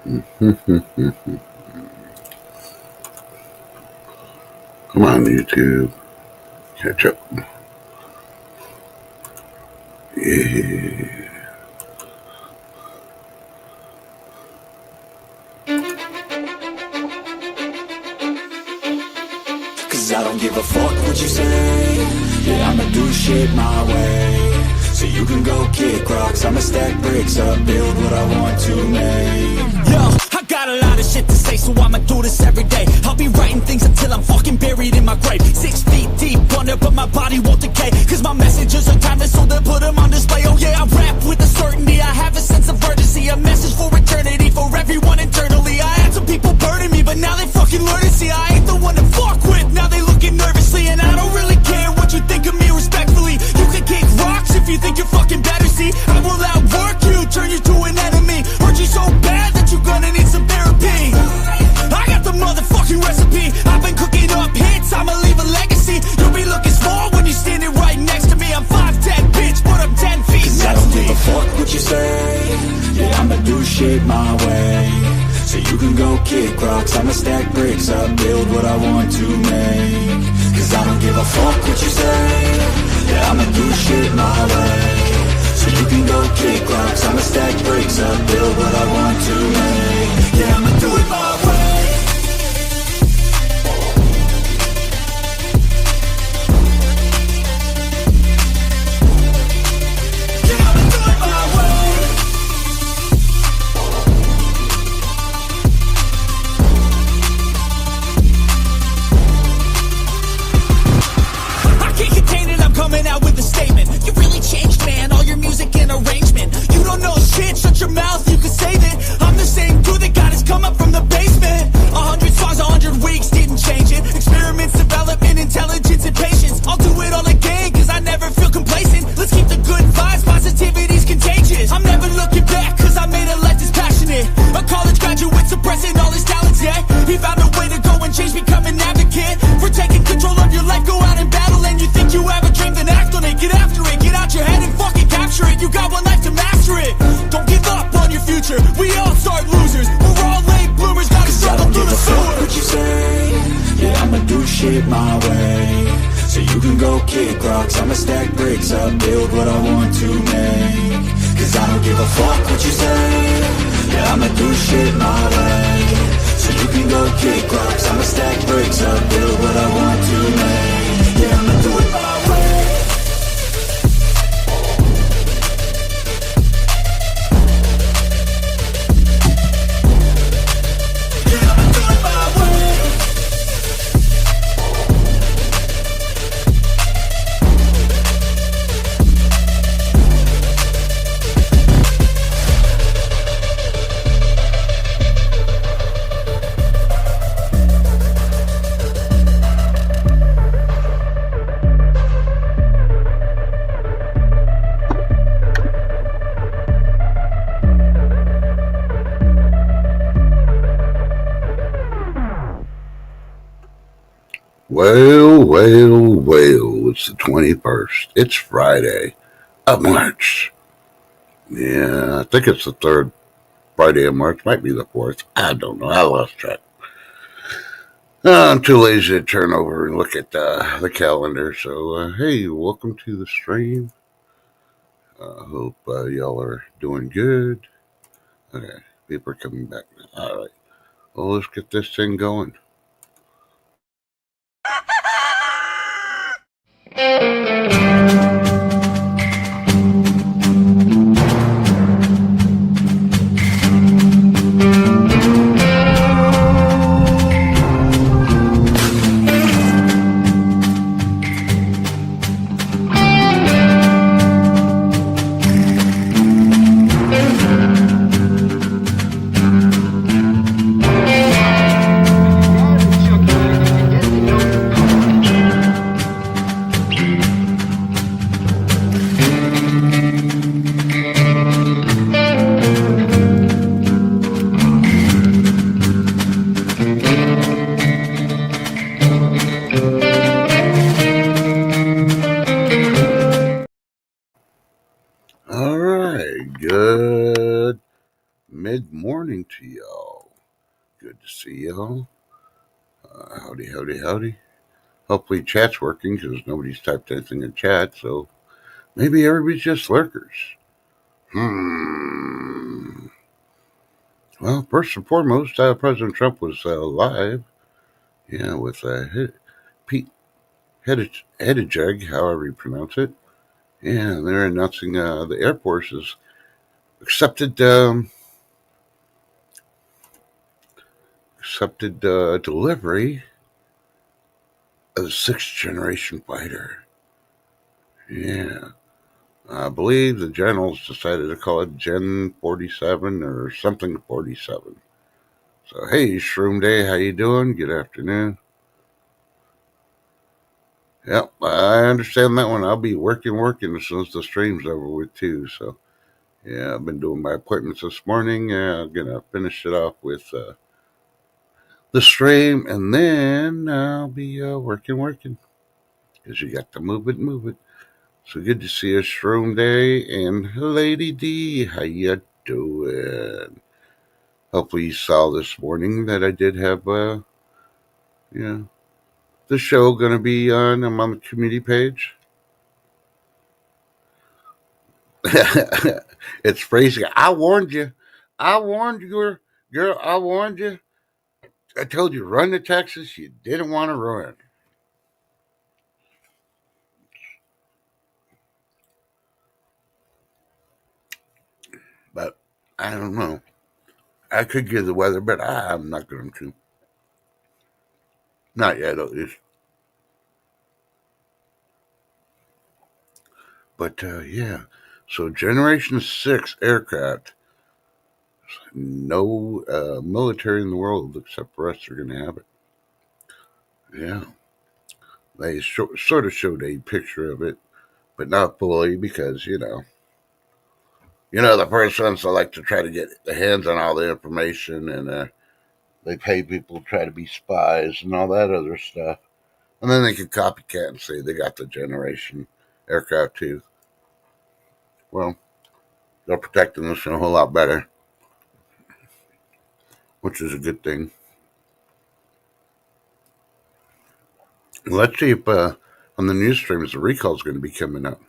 Come on, YouTube. Catch up. Yeah. Cause I don't give a fuck what you say. Yeah, I'ma do shit my way. So you can go kick rocks, I'ma stack bricks up, build what I want to make. Yo, I got a lot of shit to say, so I'ma do this every day. I'll be writing things until I'm fucking buried in my grave. 6 feet deep under, but my body won't decay. Cause my messages are timeless, so they'll put them on display. Oh yeah, I rap with a certainty, I have a sense of urgency. A message for eternity, for everyone internally. I had some people burning me, but now they fucking learn to see I ain't the one to fuck with, now they looking nervously. And I don't really care what you think of me respectfully. You can kick rocks if you think you're fucking better, see. I will outwork you, turn you to an enemy. Hurt you so bad that you're gonna need some therapy. I got the motherfucking recipe. I've been cooking up hits, I'ma leave a legacy. You'll be looking small when you're standing right next to me. I'm 5'10", bitch, but I'm 10 feet next to me. I don't give a fuck what you say. Yeah, I'ma do shit my way. So you can go kick rocks, I'ma stack bricks up, build what I want to make. Cause I don't give a fuck what you say. Yeah, I'ma do shit my way. So you can go kick rocks, I'ma stack bricks up, build what I want to make. Yeah, I'ma do it my way. Yeah, I'ma do it my way. I can't contain it, I'm coming out with a statement. You really changed, man, all your music and arrangement. You don't know shit, shut your mouth, you can save it. I'm the same dude that got his come up from the basement. 100 songs, 100 weeks, didn't change it. Experiments, development, intelligence, and patience. I'll do it all again, cause I never feel complacent. Let's keep the good vibes, positivity's contagious. I'm never looking back, cause I made a life that's passionate. A college graduate suppressing all his talents, yeah. He found a way to go and change, become an advocate. For taking control of your life, go out and battle. And you think you have a dream, then act on it. Get after it, get out your head and fucking capture it. You got one life to master it. Don't give up on your future, we all start losers. We're all late bloomers, gotta struggle through the sewer. What you say? Yeah, I'ma do shit my way. So you can go kick rocks, I'ma stack bricks up, build what I want to make. Cause I don't give a fuck what you say. Yeah, I'ma do shit my way. So you can go kick rocks, I'ma stack bricks up, build what I want to make. Yeah, I'ma do it my way. Yeah, I'ma do it my way. Well, it's the 21st. It's Friday of March. Yeah, I think it's the third Friday of March. Might be the fourth. I don't know. I lost track. I'm too lazy to turn over and look at the calendar. So, hey, welcome to the stream. Hope y'all are doing good. Okay, people are coming back now. All right. Well, let's get this thing going. mid morning to y'all. Good to see y'all. Howdy, howdy, howdy. Hopefully, chat's working because nobody's typed anything in chat, so maybe everybody's just lurkers. Well, first and foremost, President Trump was live, yeah, with Pete Buttigieg, however you pronounce it. Yeah, they're announcing the Air Force has accepted delivery of the sixth generation fighter. Yeah, I believe the generals decided to call it Gen 47 or something 47. So hey, Shroom Day, how you doing? Good afternoon. Yep, I understand that one. I'll be working as soon as the stream's over with too. So yeah, I've been doing my appointments this morning. I'm gonna finish it off with the stream, and then I'll be working. Cause you got to move it. So good to see you, Shroom Day, and Lady D. How you doing? Hopefully you saw this morning that I did have yeah, the show gonna be on. I'm on the community page. It's crazy. I warned you. I warned you, girl. I warned you. I told you run to Texas. You didn't want to run, but I don't know. I could give the weather, but I'm not going to. Not yet, at least. But yeah. So Generation Six aircraft. No military in the world except for us are going to have it. Yeah. They sort of showed a picture of it, but not fully because the first ones that like to try to get their hands on all the information, and they pay people to try to be spies and all that other stuff, and then they can copycat and say they got the generation aircraft too. Well, they're protecting us a whole lot better, which is a good thing. Let's see if on the news streams the recall is going to be coming up,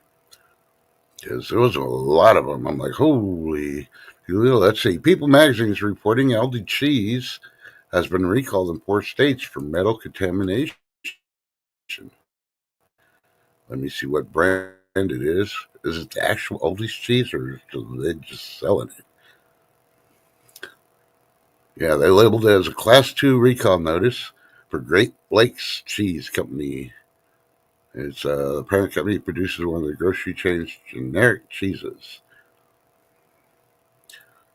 because there was a lot of them. I'm like, holy. Let's see. People Magazine is reporting Aldi cheese has been recalled in 4 states for metal contamination. Let me see what brand it is. Is it the actual Aldi's cheese, or are they just selling it? Yeah, they labeled it as a Class 2 recall notice for Great Lakes Cheese Company. It's the parent company produces one of the grocery chain's generic cheeses.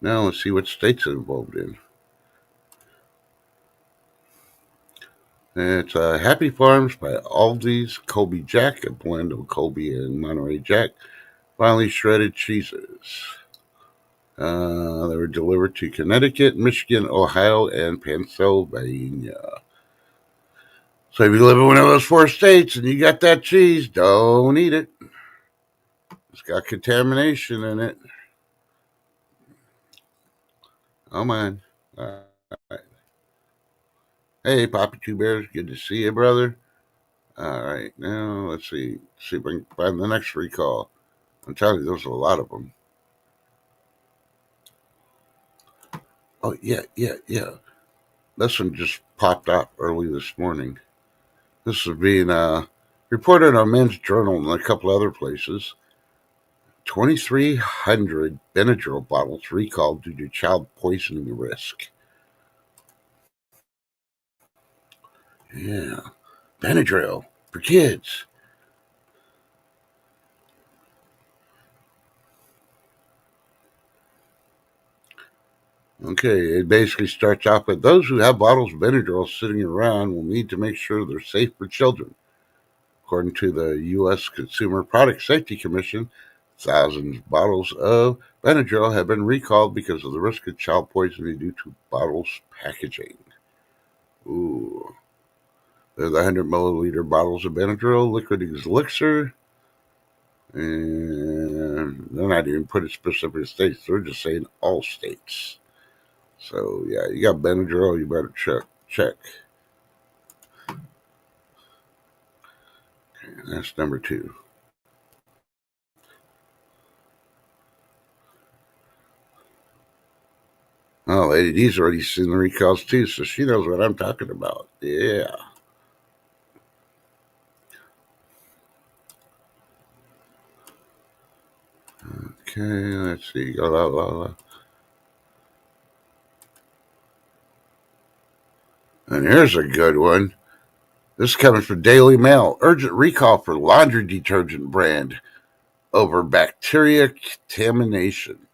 Now let's see what states it's involved in. It's Happy Farms by Aldi's Colby Jack, a blend of Colby and Monterey Jack, finely shredded cheeses. They were delivered to Connecticut, Michigan, Ohio, and Pennsylvania. So if you live in one of those 4 states and you got that cheese, don't eat it. It's got contamination in it. Oh man. All right. Hey, Poppy Two Bears, good to see you, brother. All right, now let's see if I can find the next recall. I'm telling you, there's a lot of them. Oh yeah. This one just popped up early this morning. This is being reported on Men's Journal and a couple other places. 2,300 Benadryl bottles recalled due to child poisoning risk. Yeah, Benadryl for kids. Okay, it basically starts off with those who have bottles of Benadryl sitting around will need to make sure they're safe for children. According to the U.S. Consumer Product Safety Commission, thousands of bottles of Benadryl have been recalled because of the risk of child poisoning due to bottles packaging. Ooh. They're the 100 milliliter bottles of Benadryl, liquid elixir, and they're not even putting specific states. They're just saying all states. So yeah, you got Benadryl, you better check. And that's number two. Oh, Lady D's already seen the recalls too, so she knows what I'm talking about. Yeah. Okay, let's see. La, la, la. And here's a good one. This is coming from Daily Mail. Urgent recall for laundry detergent brand over bacteria contamination.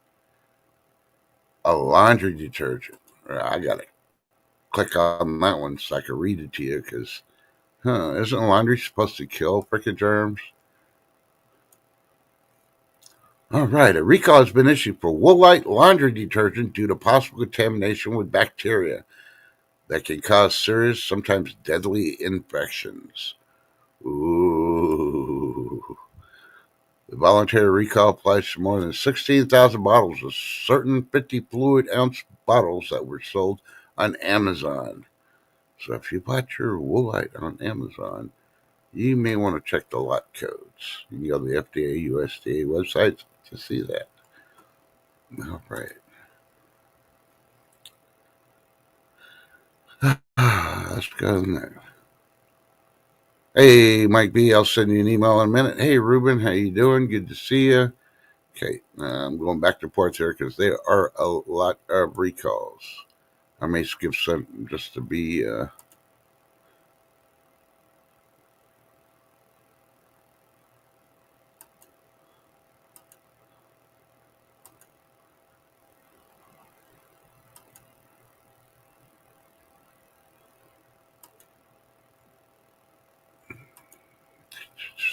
A laundry detergent. I gotta click on that one so I can read it to you because, isn't laundry supposed to kill freaking germs? All right, a recall has been issued for Woolite laundry detergent due to possible contamination with bacteria that can cause serious, sometimes deadly infections. Ooh. The voluntary recall applies to more than 16,000 bottles of certain 50 fluid ounce bottles that were sold on Amazon. So if you bought your Woolite on Amazon, you may want to check the lot codes. You can go to the FDA, USDA websites to see that. All right. Let's go next. Hey, Mike B, I'll send you an email in a minute. Hey, Ruben, how you doing? Good to see you. Okay, I'm going back to reports here because there are a lot of recalls. I may skip some just to be.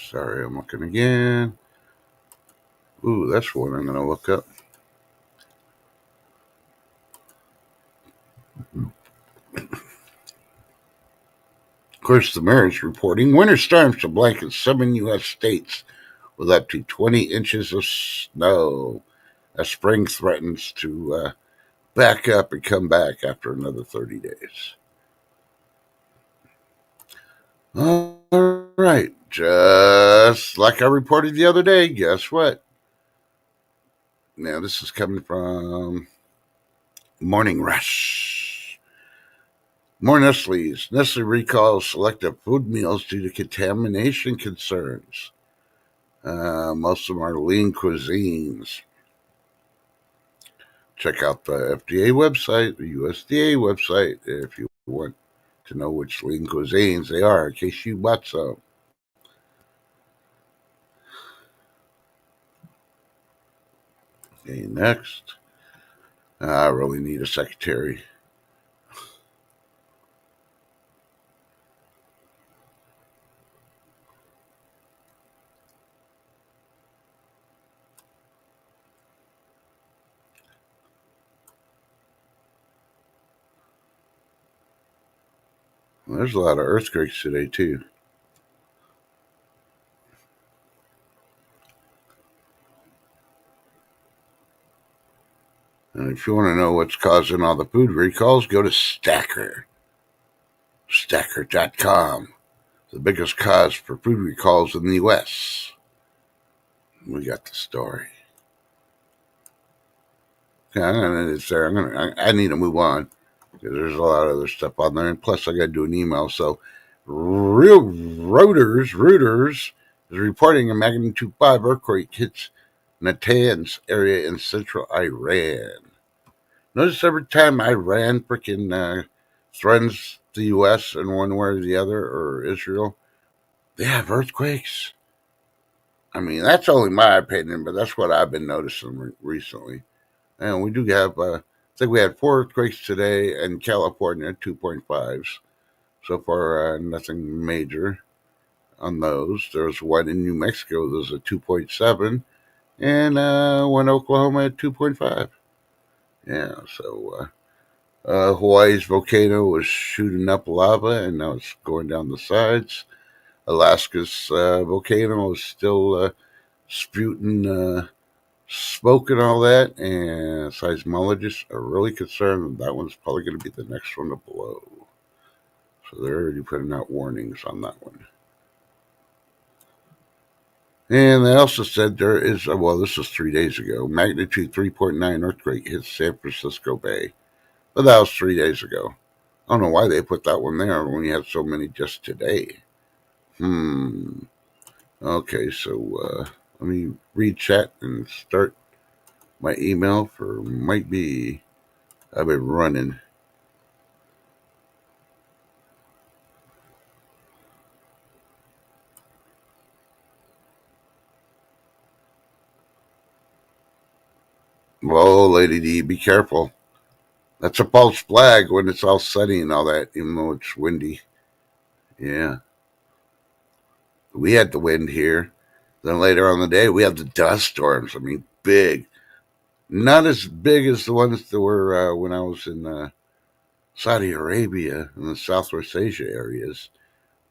Sorry, I'm looking again. Ooh, that's one I'm going to look up. Of course, the Mayor's reporting winter storms to blanket 7 U.S. states with up to 20 inches of snow as spring threatens to back up and come back after another 30 days. All right. Just like I reported the other day, guess what? Now, this is coming from Morning Rush. More Nestle's. Nestle recalls selective food meals due to contamination concerns. Most of them are lean cuisines. Check out the FDA website, the USDA website, if you want to know which lean cuisines they are, in case you bought some. Okay, next. I really need a secretary. Well, there's a lot of earthquakes today, too. And if you want to know what's causing all the food recalls, go to Stacker. Stacker.com. The biggest cause for food recalls in the U.S. We got the story. Okay, it's there. I need to move on because there's a lot of other stuff on there, and plus I got to do an email. So, real Reuters is reporting a magnitude 5 earthquake hits Natanz area in central Iran. Notice every time Iran freaking threatens the U.S. in one way or the other, or Israel, they have earthquakes. I mean, that's only my opinion, but that's what I've been noticing recently. And we do have, I think we had 4 earthquakes today in California, 2.5s. So far, nothing major on those. There was one in New Mexico, there was a 2.7, and one in Oklahoma at 2.5. Yeah, so Hawaii's volcano was shooting up lava, and now it's going down the sides. Alaska's volcano is still spewing spoken all that, and seismologists are really concerned that one's probably going to be the next one to blow. So they're already putting out warnings on that one. And they also said there is, well, this was 3 days ago, magnitude 3.9 earthquake hit San Francisco Bay. But that was 3 days ago. I don't know why they put that one there when we had so many just today. Okay, so let me read chat and start my email for might be. I've been running. Whoa, Lady D, be careful. That's a false flag when it's all sunny and all that, even though it's windy. Yeah. We had the wind here. Then later on in the day, we had the dust storms. I mean, big. Not as big as the ones that were when I was in Saudi Arabia and the Southwest Asia areas.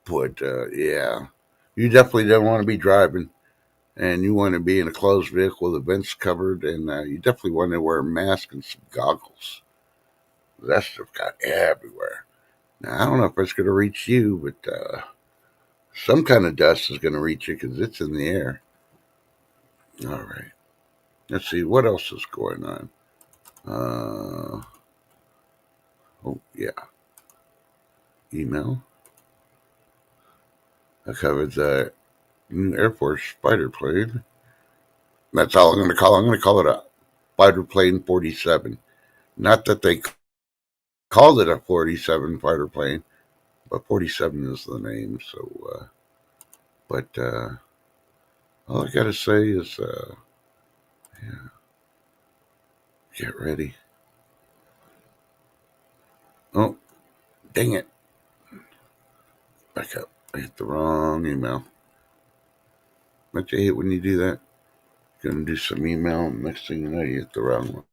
But yeah, you definitely don't want to be driving, and you want to be in a closed vehicle with the vents covered, and you definitely want to wear a mask and some goggles. That stuff got everywhere. Now, I don't know if it's going to reach you, but some kind of dust is going to reach you because it's in the air. All right. Let's see what else is going on. Oh, yeah. Email. I covered the new Air Force fighter plane. That's all I'm going to call it. I'm going to call it a fighter plane 47. Not that they called it a 47 fighter plane, but 47 is the name. So, but all I got to say is, yeah, get ready. Oh, dang it. Back up. I hit the wrong email. Don't you hate when you do that? Gonna do some email, and next thing you know, you hit the wrong one.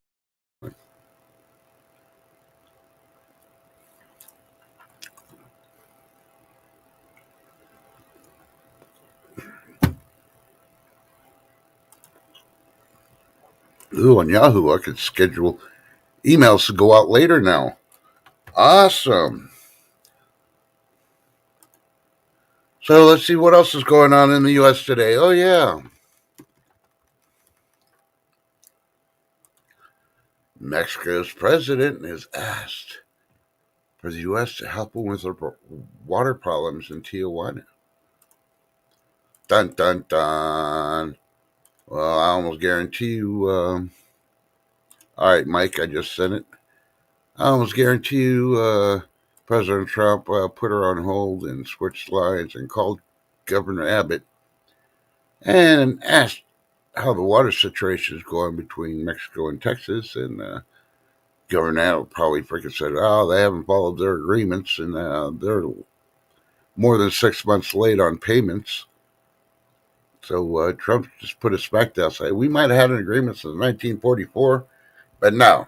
Ooh, on Yahoo, I could schedule emails to go out later now. Awesome. So let's see what else is going on in the U.S. today. Oh, yeah. Mexico's president has asked for the U.S. to help them with their water problems in Tijuana. Dun, dun, dun. Well, I almost guarantee you. All right, Mike, I just sent it. I almost guarantee you President Trump put her on hold and switched lines and called Governor Abbott and asked how the water situation is going between Mexico and Texas. And Governor Abbott probably freaking said, oh, they haven't followed their agreements and they're more than 6 months late on payments. So Trump just put us back to say we might have had an agreement since 1944, but no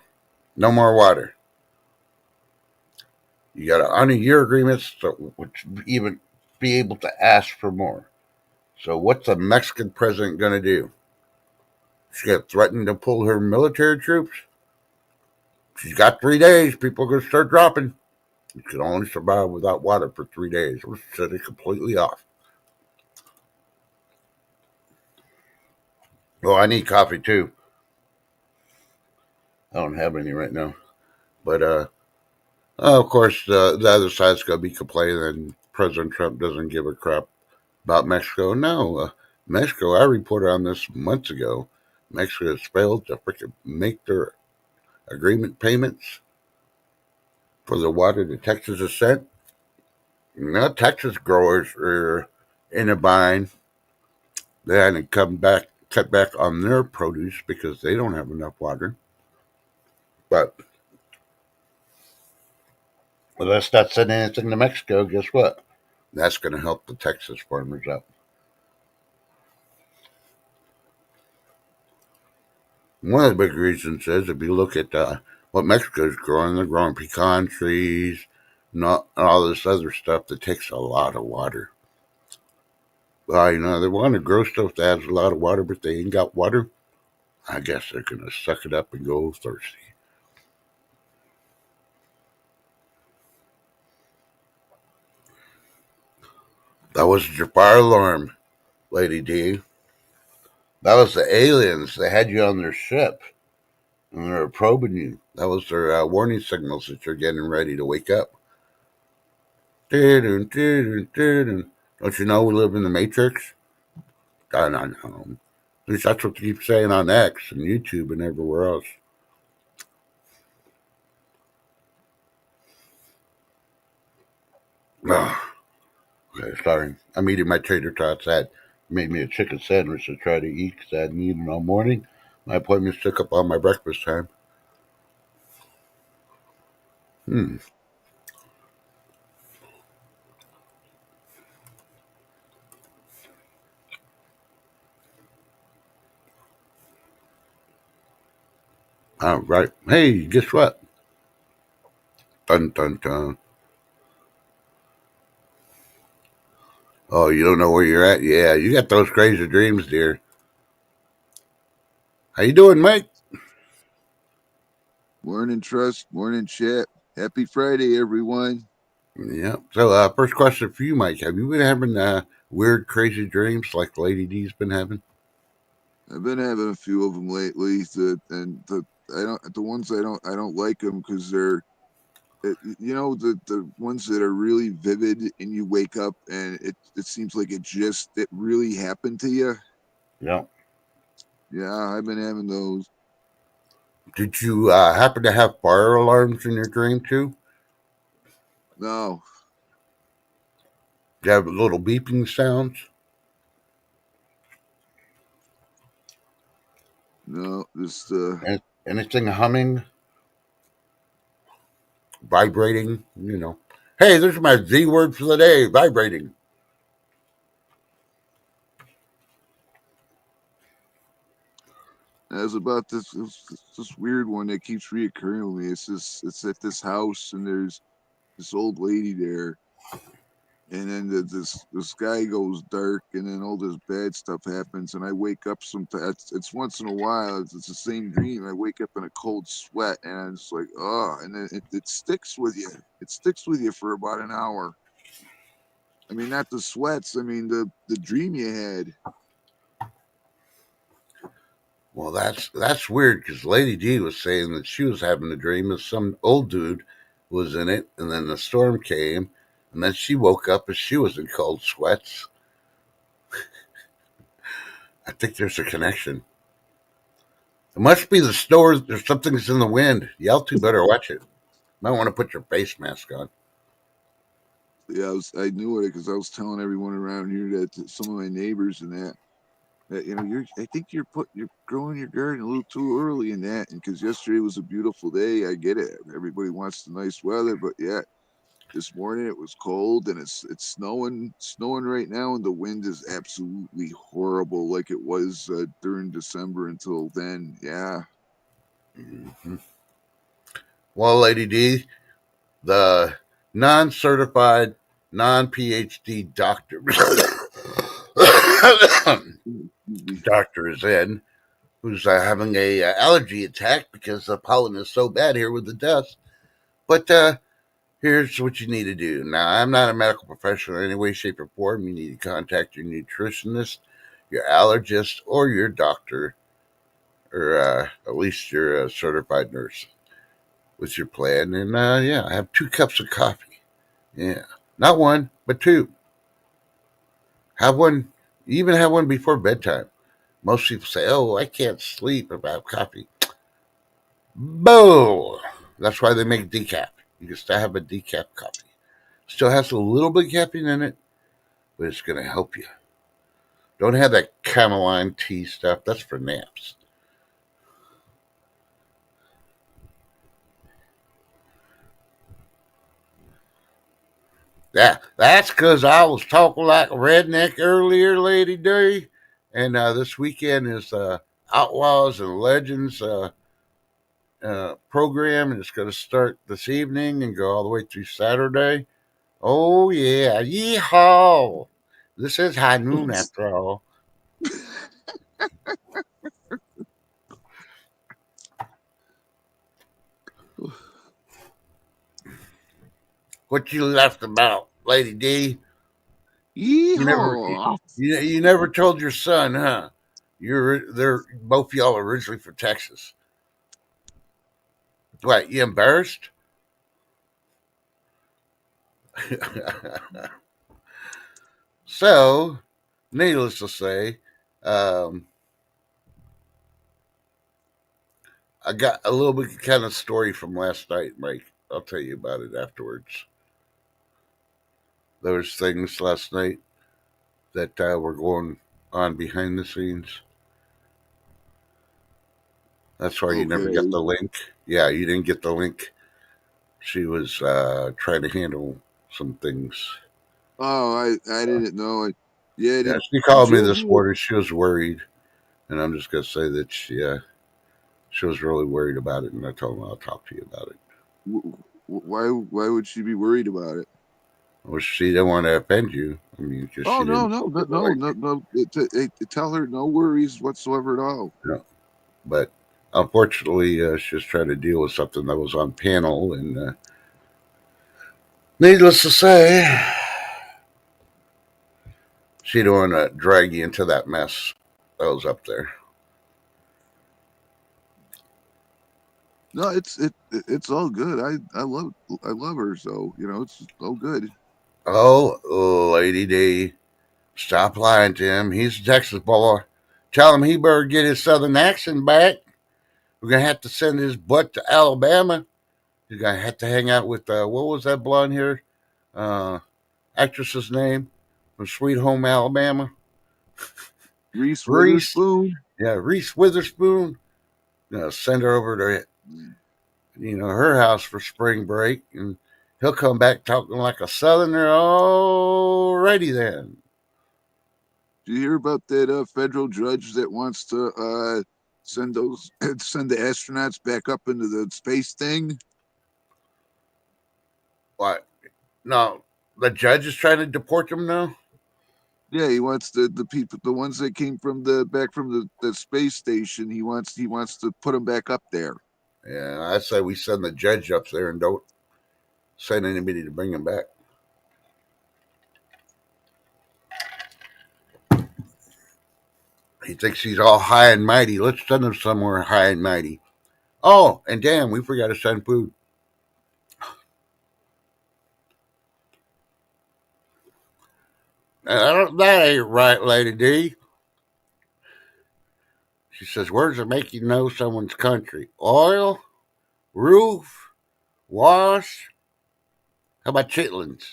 more water. You got to honor your agreements, which even be able to ask for more. So what's the Mexican president going to do? She's going to threaten to pull her military troops? She's got 3 days. People are going to start dropping. You can only survive without water for 3 days. We'll set it completely off. Oh, I need coffee too. I don't have any right now. But of course, the other side's going to be complaining that President Trump doesn't give a crap about Mexico. No, Mexico, I reported on this months ago. Mexico has failed to freaking make their agreement payments for the water that Texas has sent. Now, Texas growers are in a bind. They had to cut back on their produce because they don't have enough water. But let's not send anything to Mexico. Guess what? That's going to help the Texas farmers out. One of the big reasons is if you look at what Mexico's growing, they're growing pecan trees, not all this other stuff that takes a lot of water. They want to grow stuff that has a lot of water, but they ain't got water. I guess they're gonna suck it up and go thirsty. That wasn't your fire alarm, Lady D. That was the aliens. They had you on their ship and they were probing you. That was their warning signals that you're getting ready to wake up. Don't you know we live in the Matrix? I don't know. At least that's what they keep saying on X and YouTube and everywhere else. Ugh. Okay, sorry. I'm eating my tater tots. I made me a chicken sandwich to try to eat because I hadn't eaten all morning. My appointments took up all my breakfast time. Hmm. All right. Hey, guess what? Dun dun dun. Oh, you don't know where you're at? Yeah, you got those crazy dreams, dear. How you doing, Mike? Morning, Trust. Morning, Chat. Happy Friday, everyone. Yeah. So, first question for you, Mike. Have you been having weird, crazy dreams like Lady D's been having? I've been having a few of them lately, I don't the ones I don't like them because they're the ones that are really vivid and you wake up and it seems like it really happened to you. Yeah. Yeah, I've been having those. Did you happen to have fire alarms in your dream too? No, Do you have little beeping sounds? no, just Anything humming, vibrating? Hey, this is my Z word for the day: vibrating. as about this weird one that keeps reoccurring with me. It's at this house and there's this old lady there, and then the sky goes dark, and then all this bad stuff happens, and I wake up sometimes. It's once in a while. It's the same dream. I wake up in a cold sweat, and I'm just like, oh, and then it sticks with you. It sticks with you for about an hour. I mean, not the sweats. I mean the dream you had. Well, that's weird because Lady D was saying that she was having a dream that some old dude was in it, and then the storm came, and then she woke up and she was in cold sweats. I think there's a connection. It must be the store. There's something's in the wind. Y'all two better watch it. Might want to put your face mask on. Yeah, I knew it because I was telling everyone around here that some of my neighbors and that I think you're growing your garden a little too early in that, and because yesterday was a beautiful day. I get it. Everybody wants the nice weather, but yeah, this morning it was cold and it's snowing right now, and the wind is absolutely horrible, like it was during December until then. Yeah, Mhm. Well, Lady D, the non-certified, non-PhD doctor doctor is in, who's having a allergy attack because the pollen is so bad here with the dust. But here's what you need to do. Now, I'm not a medical professional in any way, shape, or form. You need to contact your nutritionist, your allergist, or your doctor, or at least your certified nurse with your plan. And yeah, have 2 cups of coffee. Yeah, not one, but 2. Have one, even have one before bedtime. Most people say, "Oh, I can't sleep without coffee." Boo! That's why they make decaf. You can still have a decaf coffee. Still has a little bit of caffeine in it, but it's going to help you. Don't have that chamomile tea stuff. That's for naps. That's because I was talking like a redneck earlier, Lady D. And this weekend is Outlaws and Legends program, and it's going to start this evening and go all the way through Saturday. Oh, yeah. Yeehaw! This is high noon after all. What you left about, Lady D? You never, Yeehaw! you never told your son, huh? They're both y'all originally from Texas. What? You embarrassed? So, needless to say, um, I got a little bit kind of story from last night, Mike. I'll tell you about it afterwards. There was things last night that were going on behind the scenes. That's why you never got Okay. the link. Yeah, you didn't get the link. She was trying to handle some things. Oh, I didn't know. Yeah, Yeah, did she did called me you this ever? morning. She was worried, and I'm just gonna say that she was really worried about it. And I told her I'll talk to you about it. Why would she be worried about it? Well, she didn't want to offend you. I mean, because Oh she no didn't no no get the no link. no no! Tell her no worries whatsoever at all. You know. But unfortunately, she was trying to deal with something that was on panel, and needless to say, she didn't want to drag you into that mess that was up there. No, it's all good. I love her, so it's all good. Oh, Lady D, stop lying to him. He's a Texas boy. Tell him he better get his southern accent back. We're gonna have to send his butt to Alabama. You're gonna have to hang out with what was that blonde hair uh, actress's name from Sweet Home Alabama? Reese Reese. Witherspoon. Yeah, Reese Witherspoon. Send her over to her house for spring break, and he'll come back talking like a southerner. Alrighty then. Did you hear about that federal judge that wants to send those send the astronauts back up into the space thing? What? No, the judge is trying to deport them now. Yeah, he wants the people, the ones that came from the back from the space station. He wants to put them back up there. Yeah, I say we send the judge up there and don't send anybody to bring him back. He thinks he's all high and mighty. Let's send him somewhere high and mighty. Oh, and damn, we forgot to send food. That ain't right, Lady D. She says, "Where does it make you know someone's country? Oil, roof, wash. How about chitlins?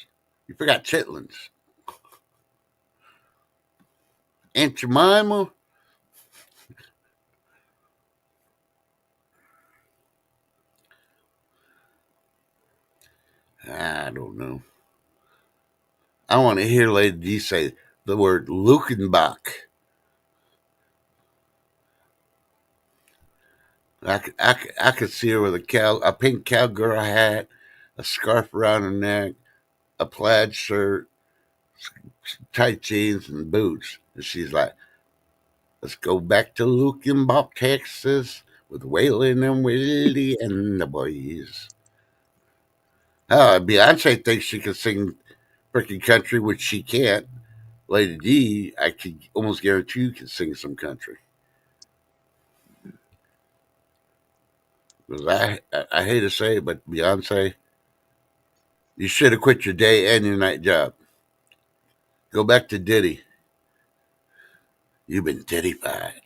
You forgot chitlins. Aunt Jemima. I don't know. I want to hear Lady D say the word Lukenbach. I could see her with a pink cowgirl hat, a scarf around her neck, a plaid shirt, tight jeans, and boots. And she's like, let's go back to Lukenbach, Texas, with Waylon and Willie and the boys. Beyonce thinks she can sing freaking country, which she can't. Lady D, I could almost guarantee you can sing some country. Because I hate to say it, but Beyonce, you should have quit your day and your night job. Go back to Diddy. You've been Diddyfied.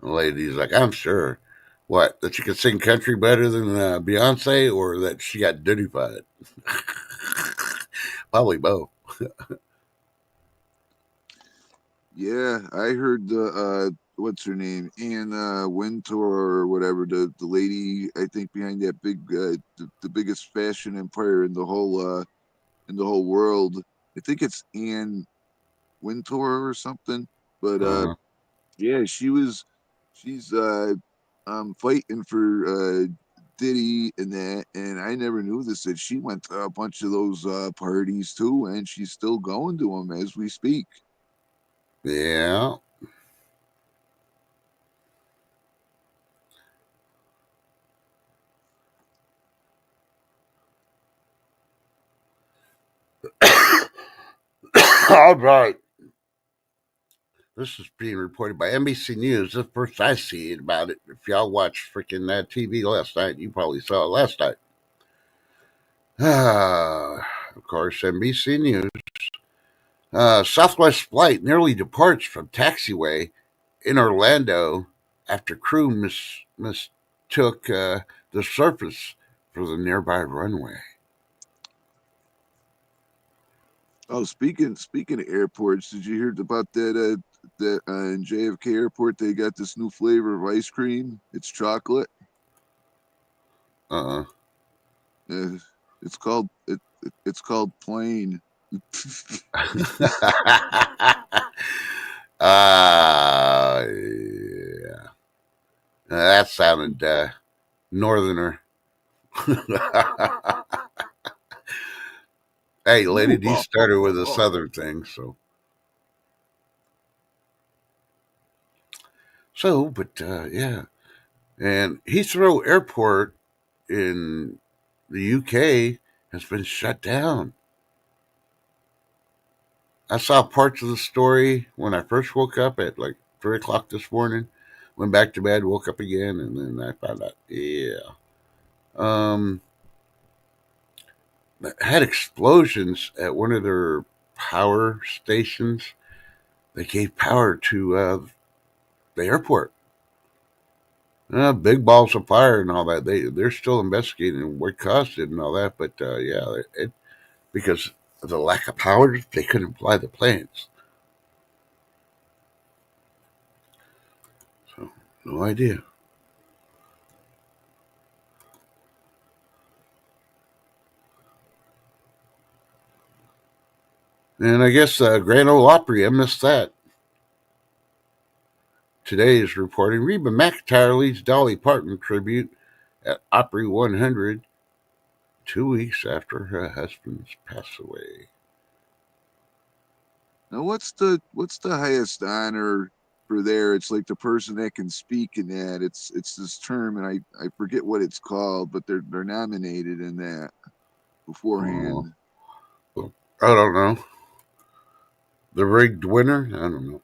The lady's like, I'm sure. What? That she can sing country better than Beyonce, or that she got Diddyfied? Probably both. Yeah, I heard the what's her name, Anna Wintour or whatever, the lady I think behind that big the biggest fashion empire in the whole world. I think it's Anne Wintour or something. But Uh, yeah, she's fighting for Diddy and that, and I never knew this that she went to a bunch of those parties too, and she's still going to them as we speak. yeah. All right. This is being reported by NBC News. This first I see it about it. If y'all watched freaking TV last night, you probably saw it last night. Of course, NBC News. Southwest flight nearly departs from taxiway in Orlando after crew mistook the surface for the nearby runway. Oh, speaking of airports, did you hear about that in JFK Airport they got this new flavor of ice cream? It's chocolate. Uh, Uh, it's called plain. yeah. That sounded northerner. Hey, Lady Ooh, D started with a southern thing, but yeah. And Heathrow Airport in the UK has been shut down. I saw parts of the story when I first woke up at like 3 o'clock this morning. Went back to bed, woke up again, and then I found out. Yeah, um, had explosions at one of their power stations. They gave power to the airport. Big balls of fire and all that. They're still investigating what caused it and all that. But yeah, because of the lack of power, they couldn't fly the planes. So no idea. And I guess Grand Ole Opry, I missed that. Today is reporting Reba McEntire leads Dolly Parton tribute at Opry 100 2 weeks after her husband's passed away. Now, what's the highest honor for there? It's like the person that can speak in that. It's this term, and I forget what it's called, but they're nominated in that Oh, beforehand. I don't know. The rigged winner? I don't know.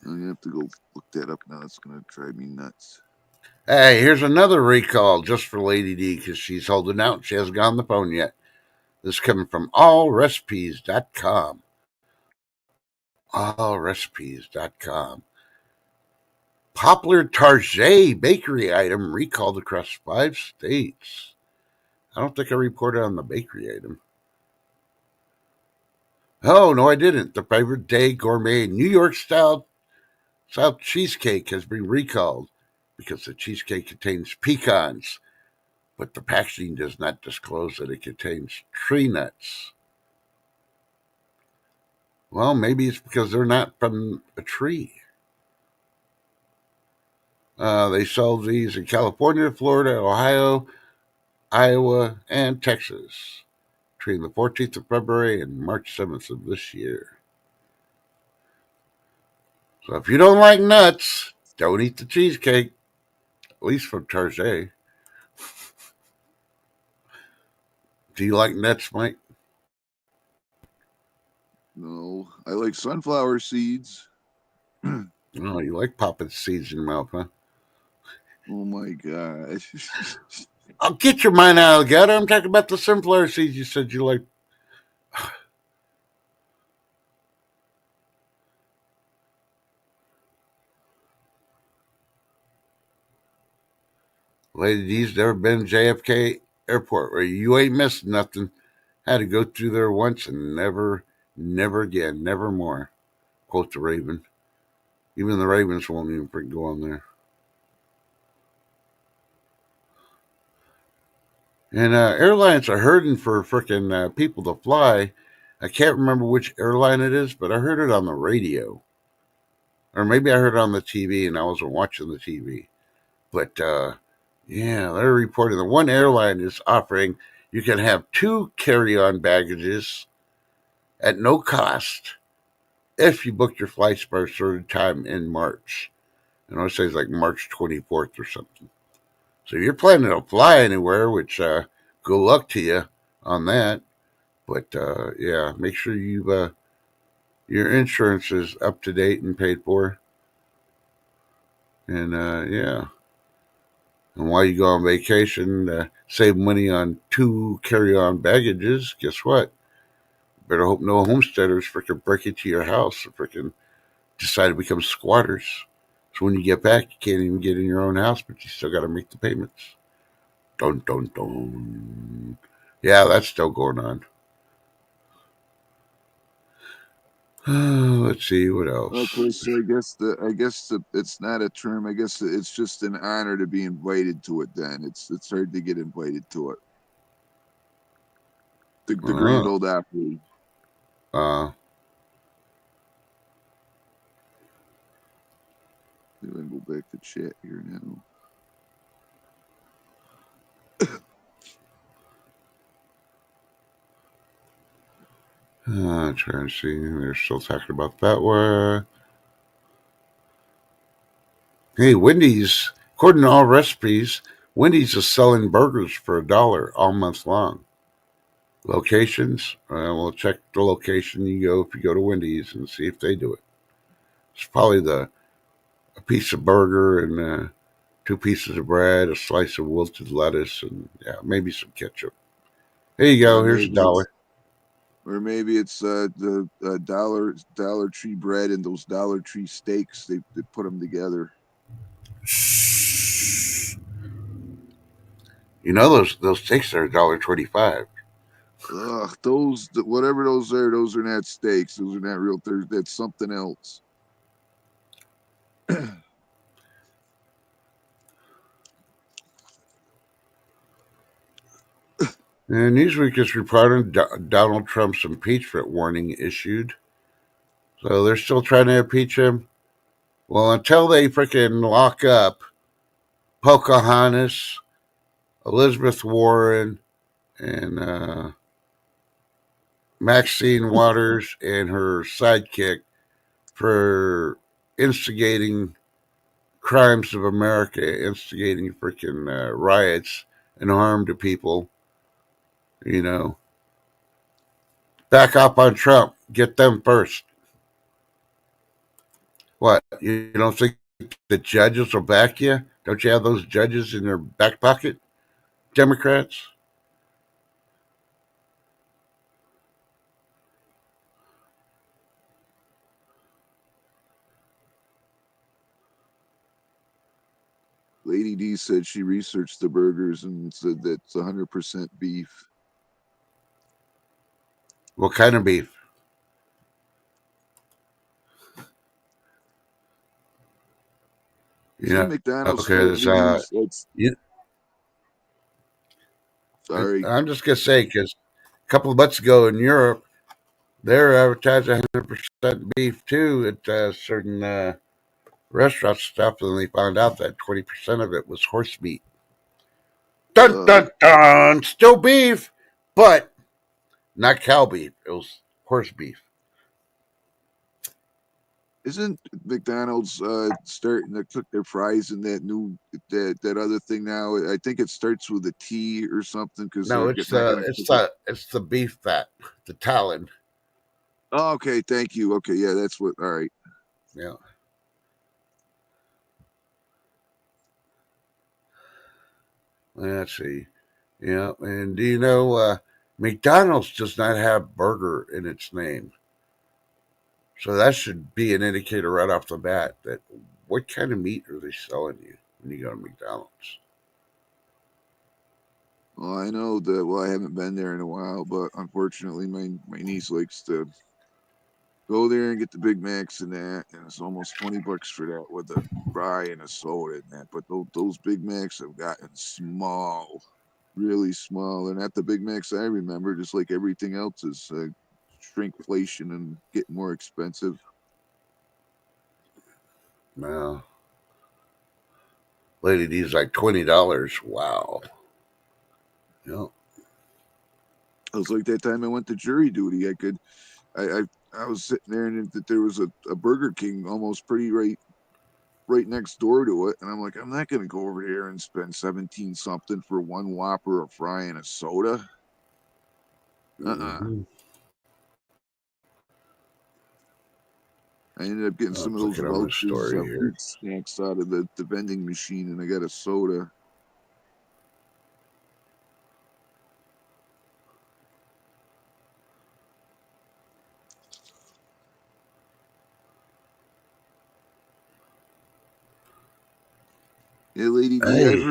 I have to go look that up now. It's gonna drive me nuts. Hey, here's another recall just for Lady D because she's holding out. She hasn't got on the phone yet. This is coming from allrecipes.com. Allrecipes.com. Popular Target bakery item recalled across 5 states. I don't think I reported on the bakery item. Oh, no, I didn't. The favorite day gourmet New York style cheesecake has been recalled because the cheesecake contains pecans, but the packaging does not disclose that it contains tree nuts. Well, maybe it's because they're not from a tree. They sell these in California, Florida, Ohio, Iowa, and Texas between the 14th of February and March 7th of this year. So if you don't like nuts, don't eat the cheesecake, at least from Target. Do you like nuts, Mike? No, I like sunflower seeds. Oh Oh, you like popping seeds in your mouth, huh? my gosh. I'll get your mind out of the gutter. I'm talking about the sunflower seeds you said you like. Lady D's never been JFK Airport where you ain't missed nothing. Had to go through there once and never again, never more. Quote the Raven. Even the Ravens won't even go on there. And airlines are hurting for freaking people to fly. I can't remember which airline it is, but I heard it on the radio. Or maybe I heard it on the TV and I wasn't watching the TV. But yeah, they're reporting that one airline is offering you can have 2 carry-on baggages at no cost if you book your flights by a certain time in March. And I would say it's like March 24th or something. So you're planning to fly anywhere, which good luck to you on that. But yeah, make sure your insurance is up to date and paid for. And yeah, and while you go on vacation, save money on two carry-on baggages. Guess what? Better hope no homesteaders freaking break into your house or freaking decide to become squatters. So when you get back, you can't even get in your own house, but you still got to make the payments. Dun dun dun. Yeah, that's still going on. Let's see what Okay, else. so I guess it's not a term. I guess it's just an honor to be invited to it. Then it's hard to get invited to it. The Grand Uh, Old Opry. uh, Let me go back to chat here now. trying to see. They're still talking about that one. Hey, Wendy's. According to all recipes, Wendy's is selling burgers for $1 all month long. Locations? We'll check the location you go if you go to Wendy's and see if they do it. It's probably the a piece of burger and two pieces of bread, a slice of wilted lettuce, and yeah, maybe some ketchup. Here you Or go. Here's a maybe it's dollar. or maybe it's the Dollar Tree bread and those Dollar Tree steaks. They put them together. You know those steaks are $1.25. Ugh, whatever those are not steaks. Those are not real. That's something else. And Newsweek is reporting Donald Trump's impeachment warning issued. So they're still trying to impeach him. Well, until they freaking lock up Pocahontas, Elizabeth Warren, and Maxine Waters and her sidekick for instigating crimes of America, instigating freaking riots and harm to people, you know, back up on Trump. Get them first. What? You don't think the judges will back you? Don't you have those judges in their back pocket? Democrats? Lady D said she researched the burgers and said that's 100% beef. What kind of beef? You See, know, McDonald's starting because to use it's you, sorry. I'm just gonna say because a couple of months ago in Europe, they're advertising 100% beef too at certain restaurant stuff, and they found out that 20% of it was horse meat. Dun Uh, dun dun! Still beef, but not cow beef. It was horse beef. isn't McDonald's starting to cook their fries in that other thing now? I think it starts with a T or something because No, not going to cook it. it's the beef fat, the talon. Oh, okay, thank you. Okay, yeah, that's what. All right. Yeah, let's see. Yeah, and do you know McDonald's does not have burger in its name, so that should be an indicator right off the bat that what kind of meat are they selling you when you go to McDonald's? Well, I know that. Well, I haven't been there in a while, but unfortunately, my niece likes to go there and get the Big Macs and that, and it's almost $20 for that with a fry and a soda and that. But those Big Macs have gotten small, really small. They're not the Big Macs I remember. Just like everything else is shrinkflation and getting more expensive. No, Lady D's like $20. Wow. Yeah. It was like that time I went to jury duty. I, I, I was sitting there and that there was a Burger King almost pretty right next door to it. And I'm like, I'm not going to go over there and spend 17 something for one Whopper, a fry, and a soda. Uh-uh. Hmm. I ended up getting I some of was those looking at my vouchers, story here. fruit snacks out of the vending machine, and I got a soda. Yeah, Lady D, Hey,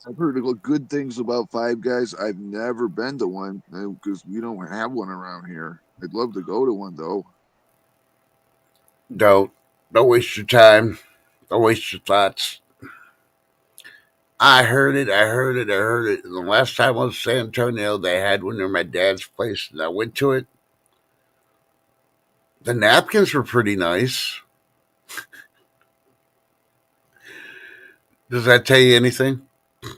I've heard good things about Five Guys. I've never been to one because we don't have one around here. I'd love to go to one though. don't don't waste your time. Don't waste your thoughts. I heard it. I heard it. I heard it. And the last time I was in San Antonio, they had one near my dad's place, and I went to it. The napkins were pretty nice. Does that tell you anything? Yeah.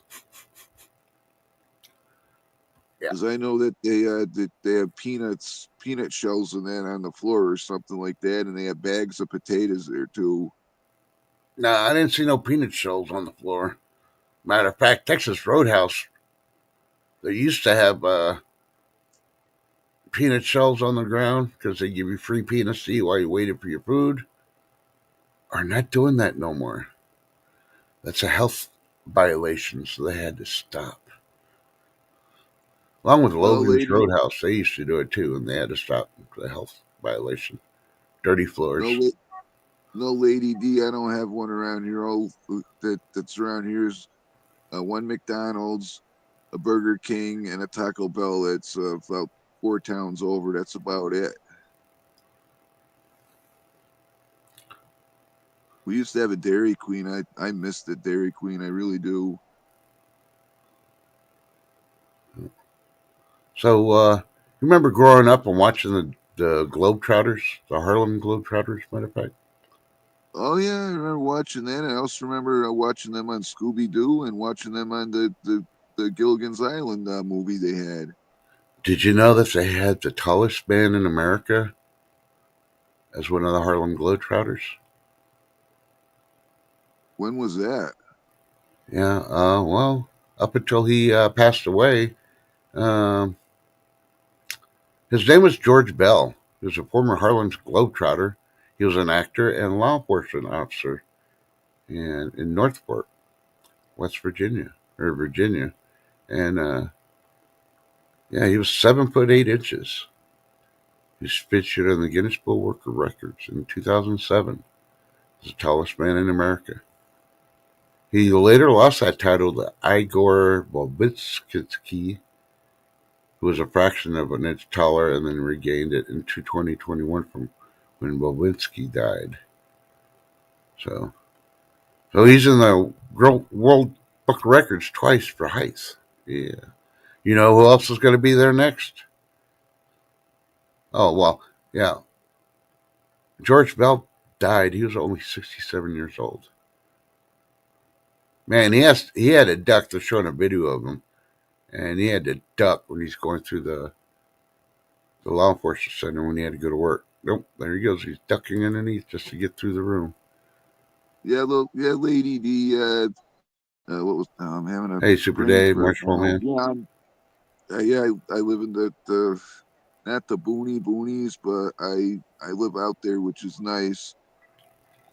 Because I know that they have peanut shells and that on the floor or something like that, and they have bags of potatoes there too. No, I didn't see no peanut shells on the floor. Matter of fact, Texas Roadhouse, they used to have peanut shells on the ground because they give you free peanuts to eat while you waited for your food. Are not doing that no more. That's a health violation, so they had to stop. Along with No Logan's lady, Roadhouse, they used to do it too, and they had to stop the health violation. Dirty no floors. la- no Lady D. I don't have one around here. All that's around here is one McDonald's, a Burger King, and a Taco Bell. That's about 4 towns over. That's about it. We used to have a Dairy Queen. I miss the Dairy Queen. I really do. So, you remember growing up and watching the Globetrotters, the Harlem Globetrotters, matter of fact? Oh yeah, I remember watching that. I also remember watching them on Scooby Doo and watching them on the Gilligan's Island movie they had. Did you know that they had the tallest man in America as one of the Harlem Globetrotters? When was that? Yeah, well, up until he passed away, um, his name was George Bell. He was a former Harlem Globetrotter. He was an actor and law enforcement officer in Northport, West Virginia, or Virginia. And yeah, he was 7 foot 8 inches. He's featured in the Guinness Book of Records in 2007 as the tallest man in America. He later lost that title to Igor Bobitsky, who was a fraction of an inch taller, and then regained it in 2021 from when Bobitsky died. So, so he's in the World Book of Records twice for height. Yeah. You know who else is going to be there next? Oh, well, yeah. George Bell died. He was only 67 years old. Man, he had a duck. They're showing a video of him, and he had to duck when he's going through the law enforcement center when he had to go to work. Nope, there he goes. He's ducking underneath just to get through the room. Yeah, yeah, Lady D. What was I'm having a Hey, Super brain Dave, fart Marshmallow now. Man. Yeah, yeah. I live in the not the boonies, but I live out there, which is nice.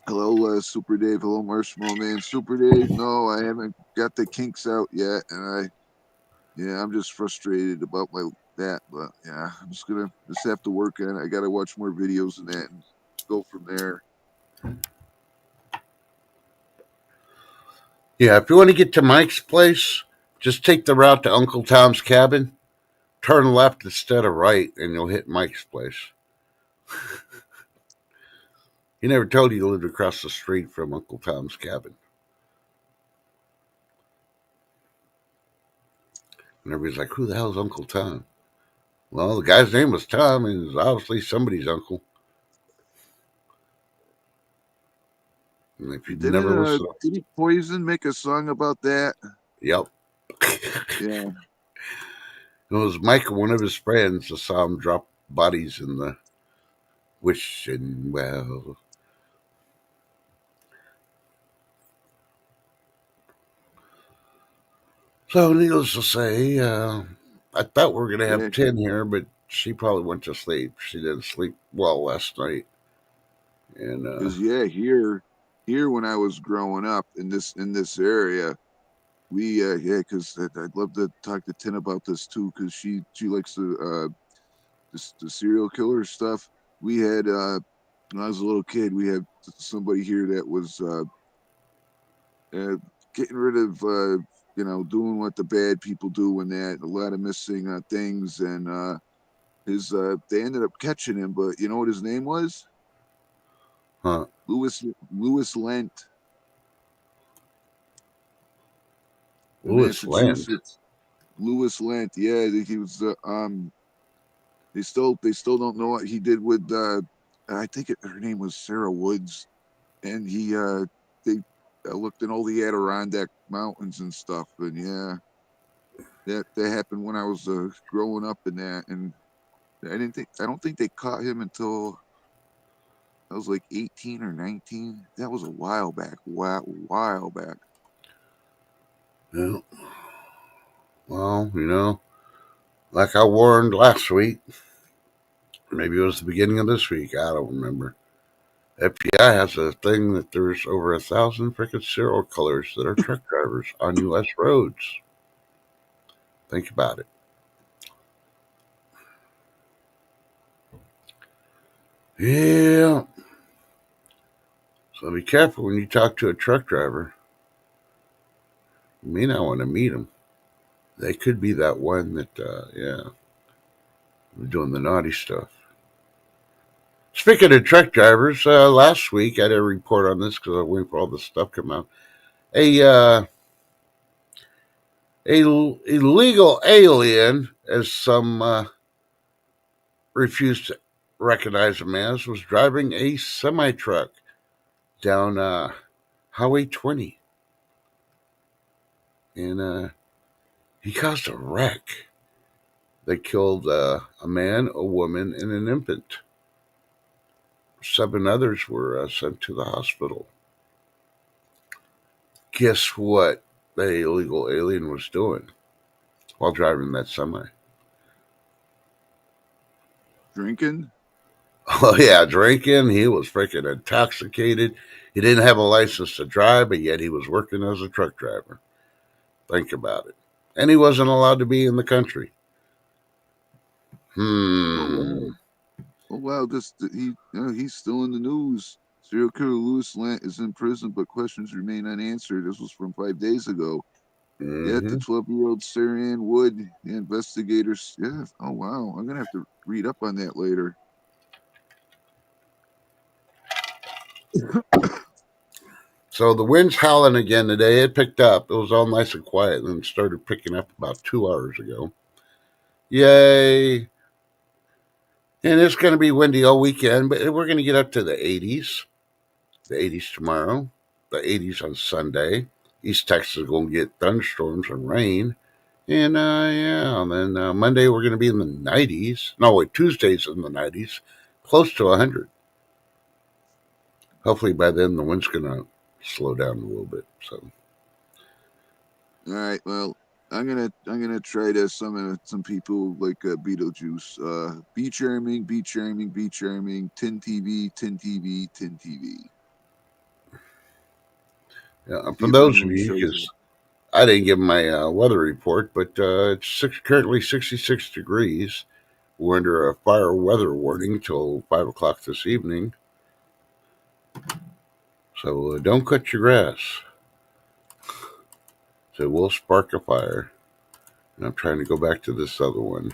Hello, Super Dave. Hello, Marshmallow Man. Super Dave. No, I haven't got the kinks out yet, and yeah, I'm just frustrated about my that. But yeah, I'm just gonna just have to work on it. I gotta watch more videos and that, and go from there. Yeah, if you want to get to Mike's place, just take the route to Uncle Tom's cabin. Turn left instead of right, and you'll hit Mike's place. He never told you lived across the street from Uncle Tom's cabin. And everybody's like, who the hell's Uncle Tom? Well, the guy's name was Tom, and he's obviously somebody's uncle. And if you'd never listen, Didn't Poison make a song about that? yep. Yeah, It was Mike, one of his friends, that saw him drop bodies in the wishing well. So, needless to say, I thought we were gonna have Yeah, 10 here, but she probably went to sleep. She didn't sleep well last night, and because yeah, here when I was growing up in this area, we yeah, because I'd love to talk to Tin about this too, because she likes the serial killer stuff. We had when I was a little kid, we had somebody here that was uh, getting rid of doing what the bad people do and that a lot of missing things and his they ended up catching him, but you know what his name was? huh? Louis Lent in Lewis Land. Massachusetts. Louis Lent, yeah, he was they still don't know what he did with I think her name was Sarah Woods, and they looked in all the Adirondack mountains and stuff, and yeah, that happened when I was growing up in that, and I don't think they caught him until I was like 18 or 19. That was a while back, while back. Yeah. Well, like I warned last week, maybe it was the beginning of this week. I don't remember. FBI has a thing that there's over 1,000 freaking serial killers that are truck drivers on U.S. roads. Think about it. Yeah. So be careful when you talk to a truck driver. You may not want to meet them. They could be that one that, yeah, doing the naughty stuff. Speaking of truck drivers, last week I did a report on this because I waiting for all this stuff to come out. A illegal alien, as some refused to recognize him as, was driving a semi truck down Highway 20, and he caused a wreck that killed a man, a woman, and an infant. 7 others were sent to the hospital. Guess what the illegal alien was doing while driving that semi? Drinking? Oh yeah, drinking. He was freaking intoxicated. He didn't have a license to drive, but yet he was working as a truck driver. Think about it. And he wasn't allowed to be in the country. Oh Hmm. wow! Oh wow! This he's still in the news. Serial killer Louis Lant is in prison, but questions remain unanswered. This was from 5 days ago. Yet the Mm-hmm. 12-year-old Sarian Wood investigators. Yeah. Oh wow! I'm gonna have to read up on that later. So the wind's howling again today. It picked up. It was all nice and quiet, and then started picking up about 2 hours ago. Yay! And it's going to be windy all weekend, but we're going to get up to the 80s. The 80s tomorrow. The 80s on Sunday. East Texas is going to get thunderstorms and rain. And yeah, and then Monday we're going to be in the 90s. No, wait, Tuesday's in the 90s, close to 100. Hopefully by then the wind's going to slow down a little bit. So All right. Well, I'm gonna try to summon some people like Beetlejuice. Be charming, be charming, be charming. Tin TV, tin TV, tin TV. yeah, See for if those of anyone you, shows up. because I didn't give my weather report, but currently 66 degrees. We're under a fire weather warning till 5 o'clock this evening. So don't cut your grass. So we'll spark a fire. And I'm trying to go back to this other one.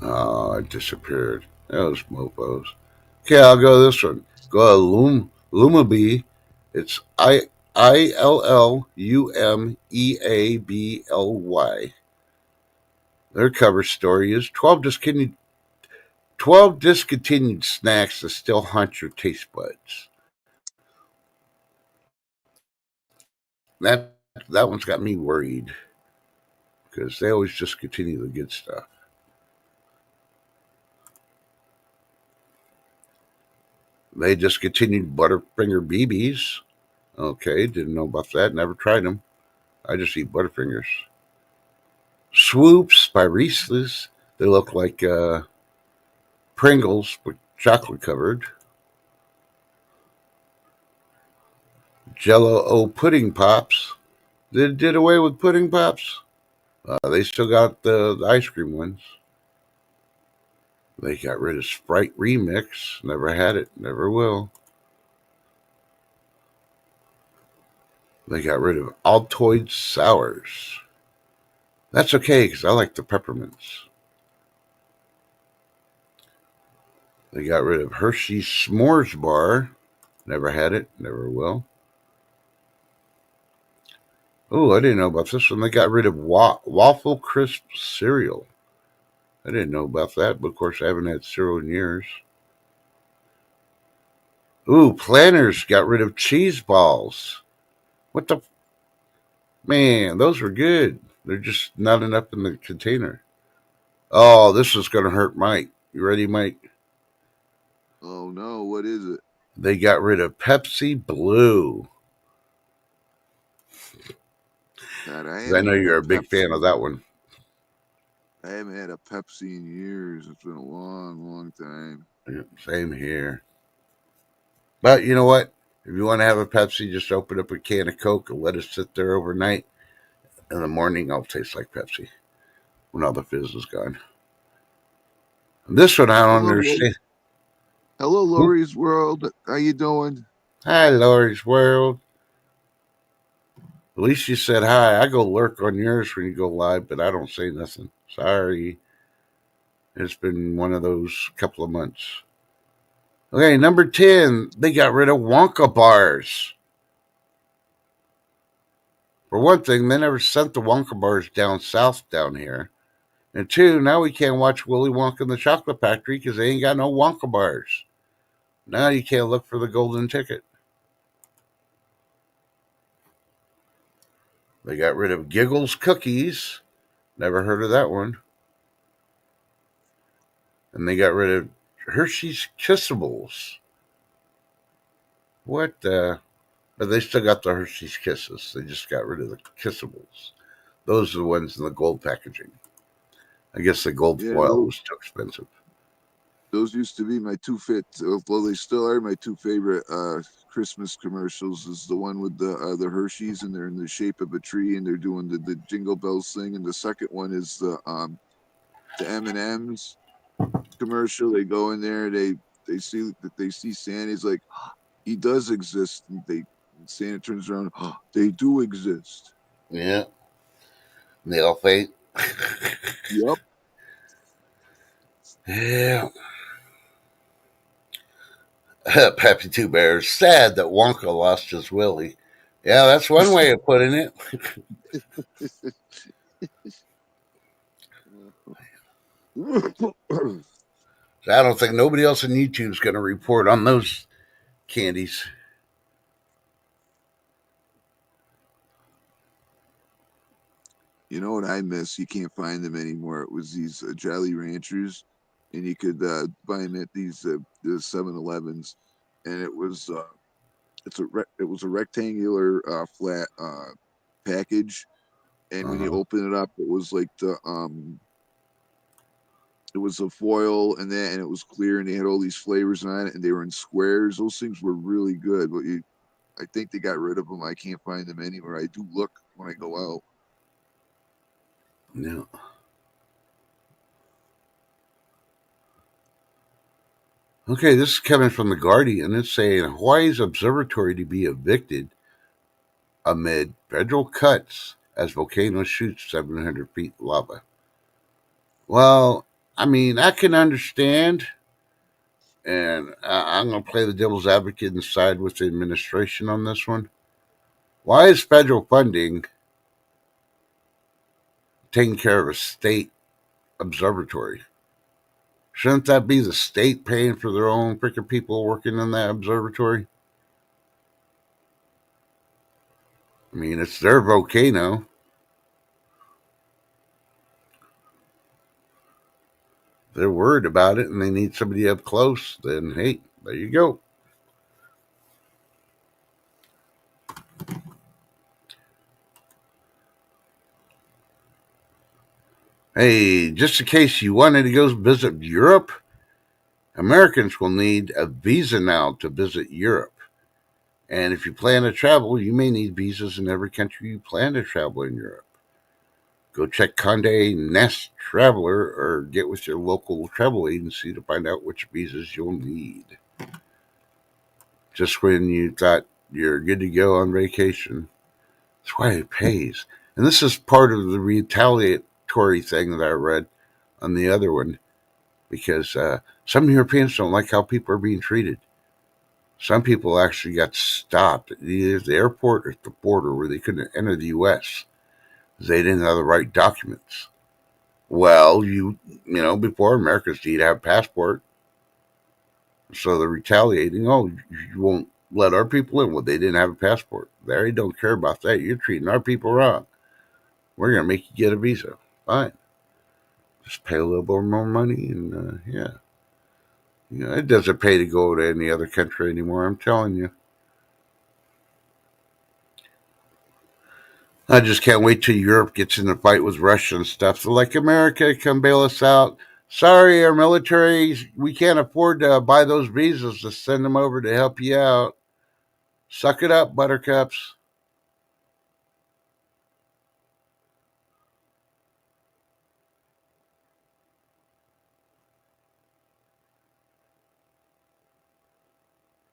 Oh, it disappeared. Those mofos. Okay, I'll go this one. Go Lumabee. It's ILLUMEABLY. Their cover story is 12 discontinued snacks that still haunt your taste buds. That one's got me worried because they always discontinue the good stuff. They discontinued Butterfinger BBs. Okay, didn't know about that. Never tried them. I just eat Butterfingers. Swoops by Reese's. They look like Pringles, but chocolate covered. Jello O pudding pops. They did away with pudding pops. They still got the ice cream ones. They got rid of Sprite Remix. Never had it. Never will. They got rid of Altoid Sours. That's okay because I like the peppermints. They got rid of Hershey's S'mores Bar. Never had it. Never will. Oh, I didn't know about this one. They got rid of Waffle Crisp cereal. I didn't know about that, but of course I haven't had cereal in years. Ooh, Planters got rid of cheese balls. What the man? Those were good. They're just not enough in the container. Oh, this is gonna hurt Mike. You ready, Mike? Oh no, what is it? They got rid of Pepsi Blue. God, I 'Cause I haven't know had a you're a big fan of Pepsi. that one. I haven't had a Pepsi in years. It's been a long, long time. Yeah, same here. But you know what? If you want to have a Pepsi, just open up a can of Coke and let it sit there overnight. In the morning, it'll taste like Pepsi when all the fizz is gone. And this one, I don't Hello, understand. hello, Lori's World. How you doing? Hi, Lori's World. At least you said hi. I go lurk on yours when you go live, but I don't say nothing. Sorry. It's been one of those couple of months. Okay, number 10, they got rid of Wonka bars. For one thing, they never sent the Wonka bars down south down here. And two, now we can't watch Willy Wonka and the Chocolate Factory because they ain't got no Wonka bars. Now you can't look for the golden ticket. They got rid of Giggles Cookies. Never heard of that one. And they got rid of Hershey's Kissables. What the? But they still got the Hershey's Kisses. They just got rid of the Kissables. Those are the ones in the gold packaging. I guess the gold Yeah, foil was too expensive. those used to be my two fit. Well, they still are my two favorite Christmas commercials. Is the one with the Hershey's and they're in the shape of a tree and they're doing the Jingle Bells thing, and the second one is the M&M's commercial. They go in there, they see that they see Santa's like he does exist, and they Santa turns around, they do exist. Yeah, they all fake. Yep. Yeah. Pappy Two Bears. Sad that Wonka lost his Willie. Yeah, that's one way of putting it. I don't think nobody else on YouTube is going to report on those candies. You know what I miss? You can't find them anymore. It was these Jolly Ranchers, and you could buy them at these the 7-Elevens, and it was a rectangular flat package, and when you Uh-huh. open it up, it was like the it was a foil and that, and it was clear, and they had all these flavors on it, and they were in squares. Those things were really good, but I think they got rid of them. I can't find them anywhere. I do look when I go out. Yeah. Okay, this is coming from the Guardian. It's saying Hawaii's observatory to be evicted amid federal cuts as volcano shoots 700 feet lava. Well, I mean, I can understand, and I'm going to play the devil's advocate and side with the administration on this one. Why is federal funding taking care of a state observatory? Shouldn't that be the state paying for their own freaking people working in that observatory? I mean, it's their volcano. They're worried about it and they need somebody up close. Then, hey, there you go. Hey, just in case you wanted to go visit Europe, Americans will need a visa now to visit Europe. And if you plan to travel, you may need visas in every country you plan to travel in Europe. Go check Conde Nast Traveler or get with your local travel agency to find out which visas you'll need. Just when you thought you're good to go on vacation. That's why it pays. And this is part of the retaliatory thing that I read on the other one because some Europeans don't like how people are being treated. Some people actually got stopped at either the airport or at the border where they couldn't enter the U.S. because they didn't have the right documents. Well, before Americans need to have a passport, so they're retaliating. Oh, you won't let our people in. Well, they didn't have a passport. They don't care about that. You're treating our people wrong. We're gonna make you get a visa. Fine, just pay a little bit more money, and yeah, it doesn't pay to go to any other country anymore. I'm telling you. I just can't wait till Europe gets in a fight with Russia and stuff. So, like, America, come bail us out. Sorry, our military, we can't afford to buy those visas to send them over to help you out. Suck it up, buttercups.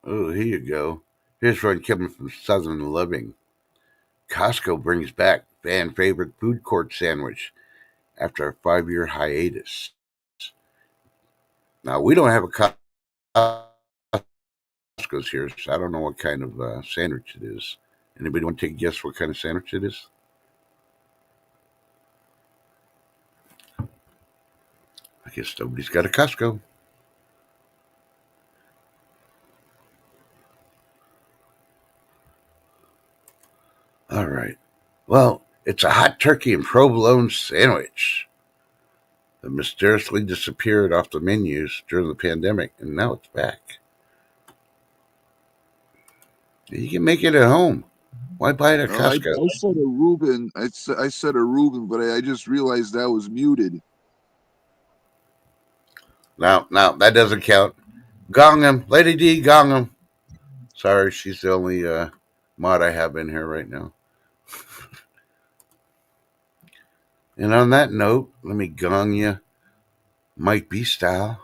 Oh, here you go. Here's one coming from Southern Living. Costco brings back fan favorite food court sandwich after a 5-year hiatus. Now, we don't have a Costco's here, so I don't know what kind of sandwich it is. Anybody want to take a guess what kind of sandwich it is? I guess nobody's got a Costco. All right. Well, it's a hot turkey and provolone sandwich that mysteriously disappeared off the menus during the pandemic, and now it's back. You can make it at home. Why buy it at I Costco? said a Reuben. I said a Reuben, but I just realized that was muted. Now that doesn't count. Gong him, Lady D. Gong him. Sorry, she's the only mod I have in here right now. And on that note, let me gong you, Mike B style.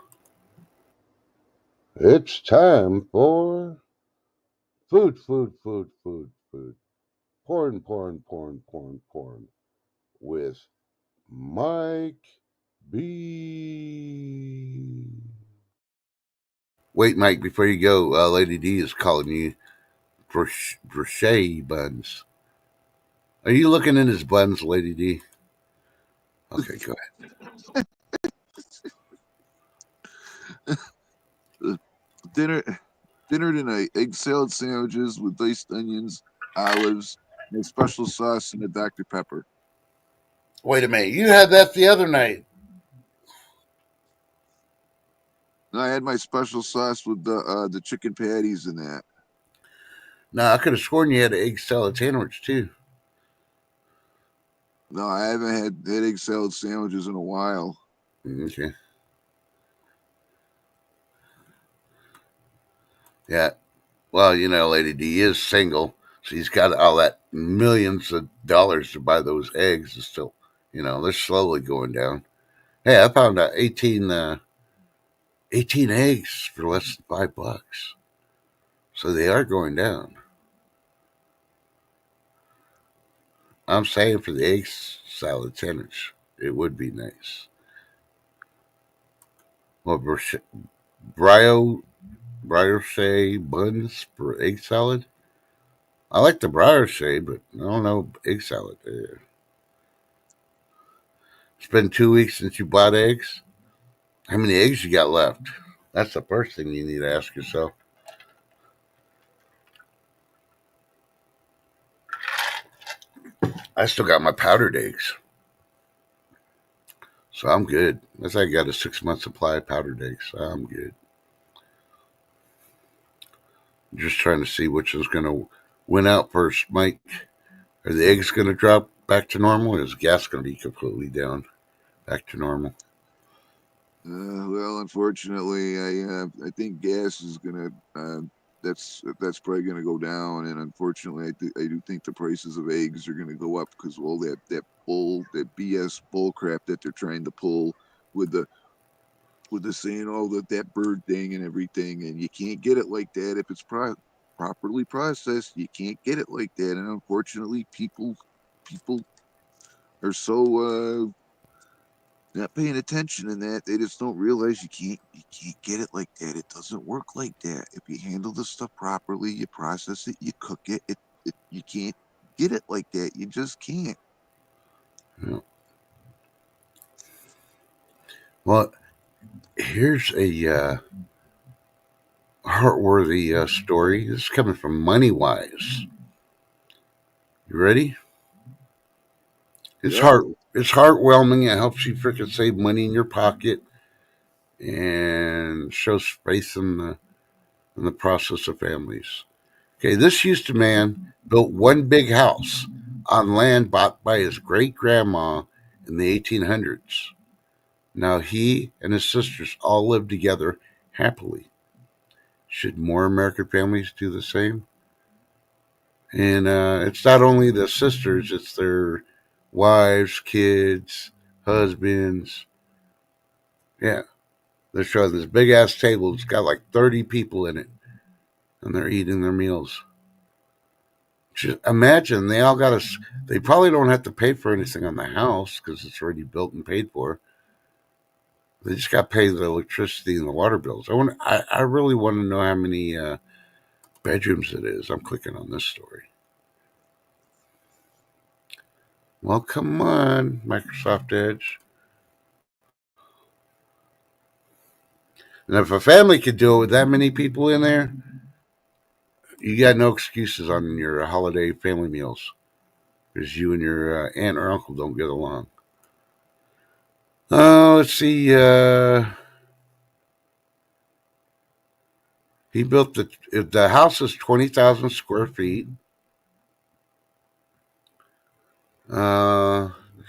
It's time for food. Porn with Mike B. Wait, Mike, before you go, Lady D is calling you brochet buns. Are you looking in his buns, Lady D? Okay, go ahead. dinner dinner tonight: egg salad sandwiches with diced onions, olives, and a special sauce and a Dr. Pepper. Wait a minute. You had that the other night. And I had my special sauce with the chicken patties and that. No, I could have sworn you had an egg salad sandwich too. No, I haven't had egg salad sandwiches in a while. Okay. Yeah. Well, Lady D is single. So he's got all that millions of dollars to buy those eggs. And still, they're slowly going down. Hey, I found out 18 eggs for less than $5. So they are going down. I'm saying for the egg salad sandwich, it would be nice. Well, brio, brioche buns for egg salad. I like the brioche, but I don't know egg salad. It's been 2 weeks since you bought eggs. How many eggs you got left? That's the first thing you need to ask yourself. I still got my powdered eggs, so I'm good. As I got a 6-month supply of powdered eggs, so I'm good. Just trying to see which is going to win out first, Mike. Are the eggs going to drop back to normal, or is gas going to be completely down? back to normal. Well, unfortunately, I think gas is gonna that's probably gonna go down, and unfortunately, I do think the prices of eggs are gonna go up because all that BS bull crap that they're trying to pull with the saying all that bird thing and everything, and you can't get it like that if it's properly processed. You can't get it like that, and unfortunately, people are so not paying attention in that they just don't realize you can't get it like that. It doesn't work like that. If you handle the stuff properly, you process it, you cook it, you can't get it like that. You just can't. Yeah. Well, here's a heartworthy story. This is coming from Moneywise. You ready? It's Yep. heart. It's heartwarming. It helps you frickin' save money in your pocket and shows faith in the process of families. Okay, this Houston man built one big house on land bought by his great grandma in the 1800s. Now he and his sisters all live together happily. Should more American families do the same? And it's not only the sisters, it's their wives, kids, husbands. Yeah, they're showing this big ass table. It's got like 30 people in it, and they're eating their meals. Just imagine they all got us. They probably don't have to pay for anything on the house because it's already built and paid for. They just got to pay the electricity and the water bills. I really want to know how many bedrooms it is. I'm clicking on this story. Well, come on, Microsoft Edge. And if a family could do it with that many people in there, you got no excuses on your holiday family meals because you and your aunt or uncle don't get along. Let's see. He built the house is 20,000 square feet. It's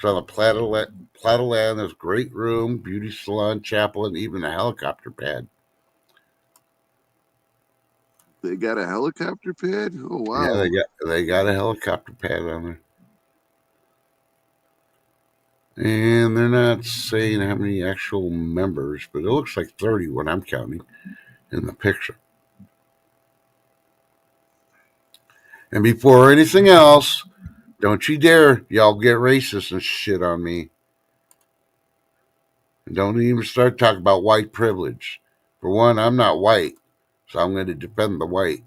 on a plat of land. There's a great room, beauty salon, chapel, and even a helicopter pad. They got a helicopter pad. Oh Yeah, wow. they got a helicopter pad on there. And they're not saying how many actual members, but it looks like 30 when I'm counting in the picture. And before anything else, don't you dare y'all get racist and shit on me. And don't even start talking about white privilege. For one, I'm not white, so I'm going to defend the white.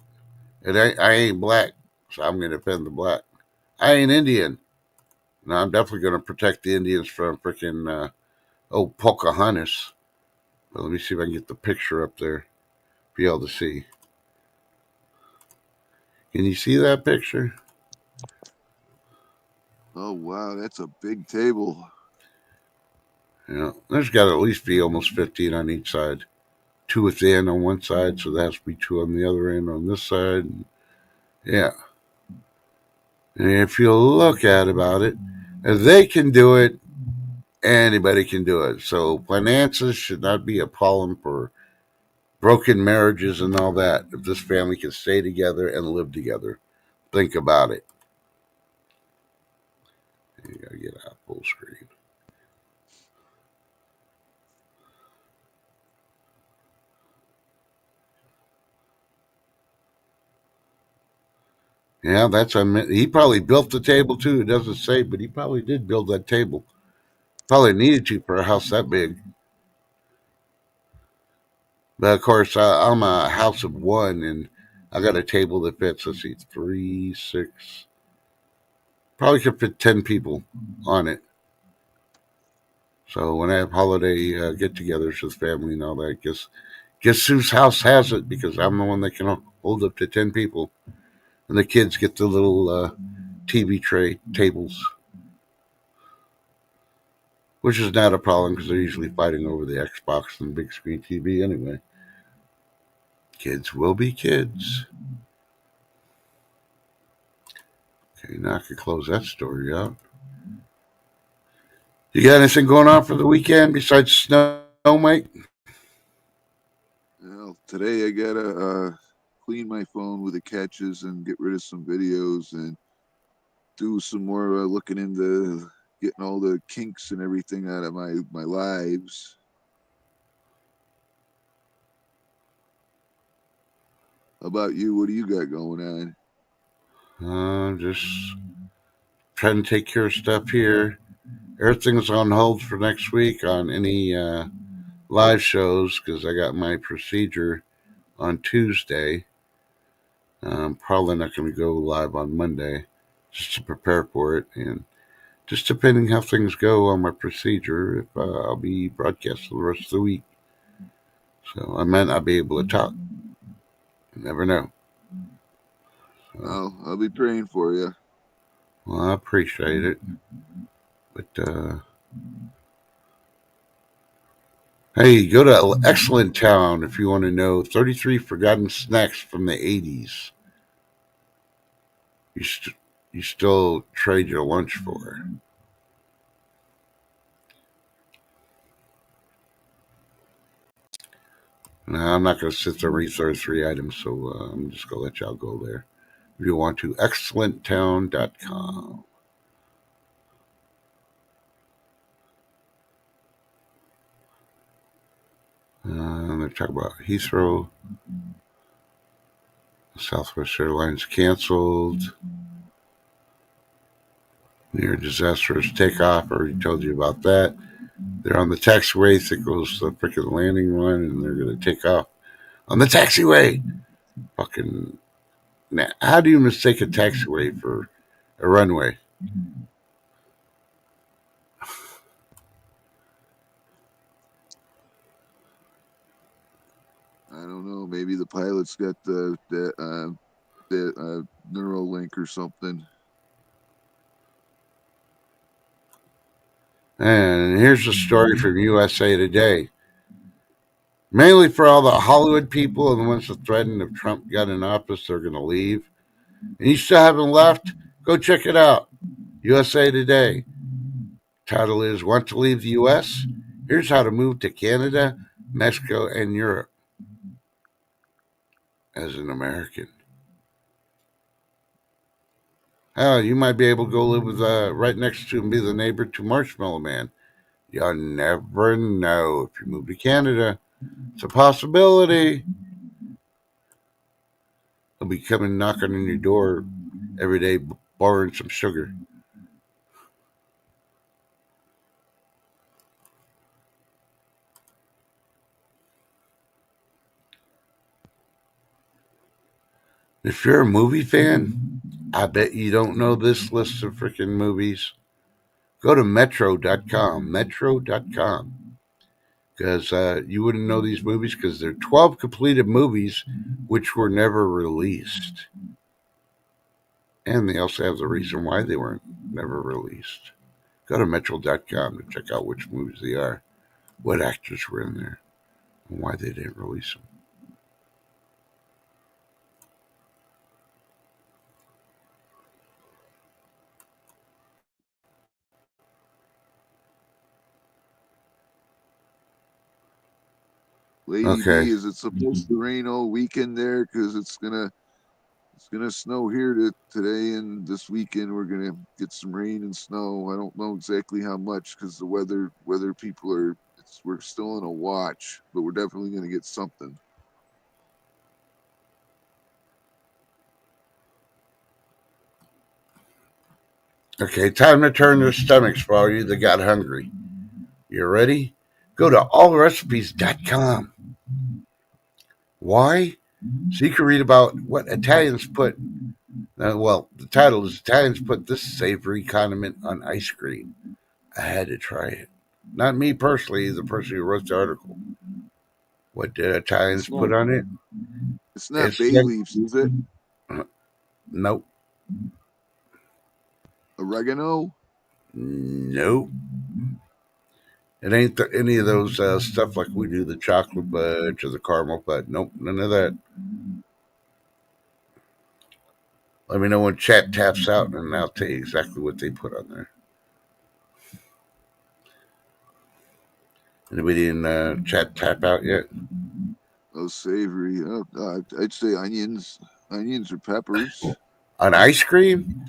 I ain't black, so I'm going to defend the black. I ain't Indian. No, I'm definitely going to protect the Indians from freaking, Pocahontas. Well, let me see if I can get the picture up there. Be able to see. Can you see that picture? Oh wow, that's a big table. There's got to at least be almost 15 on each side. Two within on one side, so there has to be two on the other end on this side. Yeah. And if you look at about it, if they can do it, anybody can do it. So finances should not be a problem for broken marriages and all that. If this family can stay together and live together, think about it. You gotta get out full screen. Yeah, he probably built the table too. It doesn't say, but he probably did build that table. Probably needed to for a house that big. But of course, I'm a house of one, and I got a table that fits. Let's see, three, six, probably could fit 10 people on it. So when I have holiday get-togethers with family and all that, guess whose house has it? Because I'm the one that can hold up to 10 people, and the kids get the little TV tray tables, which is not a problem because they're usually fighting over the Xbox and big screen TV anyway. Kids will be kids. Okay, now I can close that story out. You got anything going on for the weekend besides snow, Mike? Well, today I gotta clean my phone with the catches and get rid of some videos and do some more looking into getting all the kinks and everything out of my lives. How about you? What do you got going on? Just trying to take care of stuff here. Everything's on hold for next week on any live shows because I got my procedure on Tuesday. I'm probably not going to go live on Monday just to prepare for it. And just depending how things go on my procedure, if I'll be broadcasting the rest of the week. So I might not be able to talk. You never know. So, I'll be praying for you. well, I appreciate it. But hey, go to Excellent Town if you want to know 33 forgotten snacks from the 80s. You, st- you still trade your lunch for. Now, I'm not going to sit there and read 33 items, so I'm just going to let y'all go there. If you want to, excellenttown.com. They're talking about Heathrow, Southwest Airlines canceled, near disastrous takeoff. I already told you about that. They're on the taxiway that goes to the freaking landing run, and they're going to take off on the taxiway. Fucking, how do you mistake a taxiway for a runway? I don't know. Maybe the pilot's got the neural link or something. And here's a story from USA Today. Mainly for all the Hollywood people and the ones that threatened if Trump got in office, they're going to leave. And you still haven't left? Go check it out. USA Today. Title is Want to Leave the US? Here's how to move to Canada, Mexico, and Europe as an American. Hell, you might be able to go live with right next to and be the neighbor to Marshmallow Man. You'll never know if you move to Canada. It's a possibility. He'll be coming knocking on your door every day, borrowing some sugar. If you're a movie fan, I bet you don't know this list of freaking movies. Go to metro.com, metro.com, because you wouldn't know these movies because they're 12 completed movies which were never released. And they also have the reason why they weren't never released. Go to metro.com to check out which movies they are, what actors were in there, and why they didn't release them. Lady Okay. V, is it supposed to rain all weekend there? Because it's gonna snow here today and this weekend. We're gonna get some rain and snow. I don't know exactly how much because the weather people are. We're still in a watch, but we're definitely gonna get something. Okay, time to turn their stomachs for all you that got hungry. You ready? Go to allrecipes.com. Why? So you can read about what Italians put. Well, the title is Italians put this savory condiment on ice cream. I had to try it. Not me personally, the person who wrote the article. What did It's Italians not. put on it? It's not It's bay like, leaves, is it? nope, Oregano. nope. It ain't any of those stuff like we do the chocolate fudge or the caramel fudge. Nope, none of that. Let me know when chat taps out, and I'll tell you exactly what they put on there. Anybody in chat tap out yet? Oh, savory. Oh, I'd say onions or peppers. On ice cream?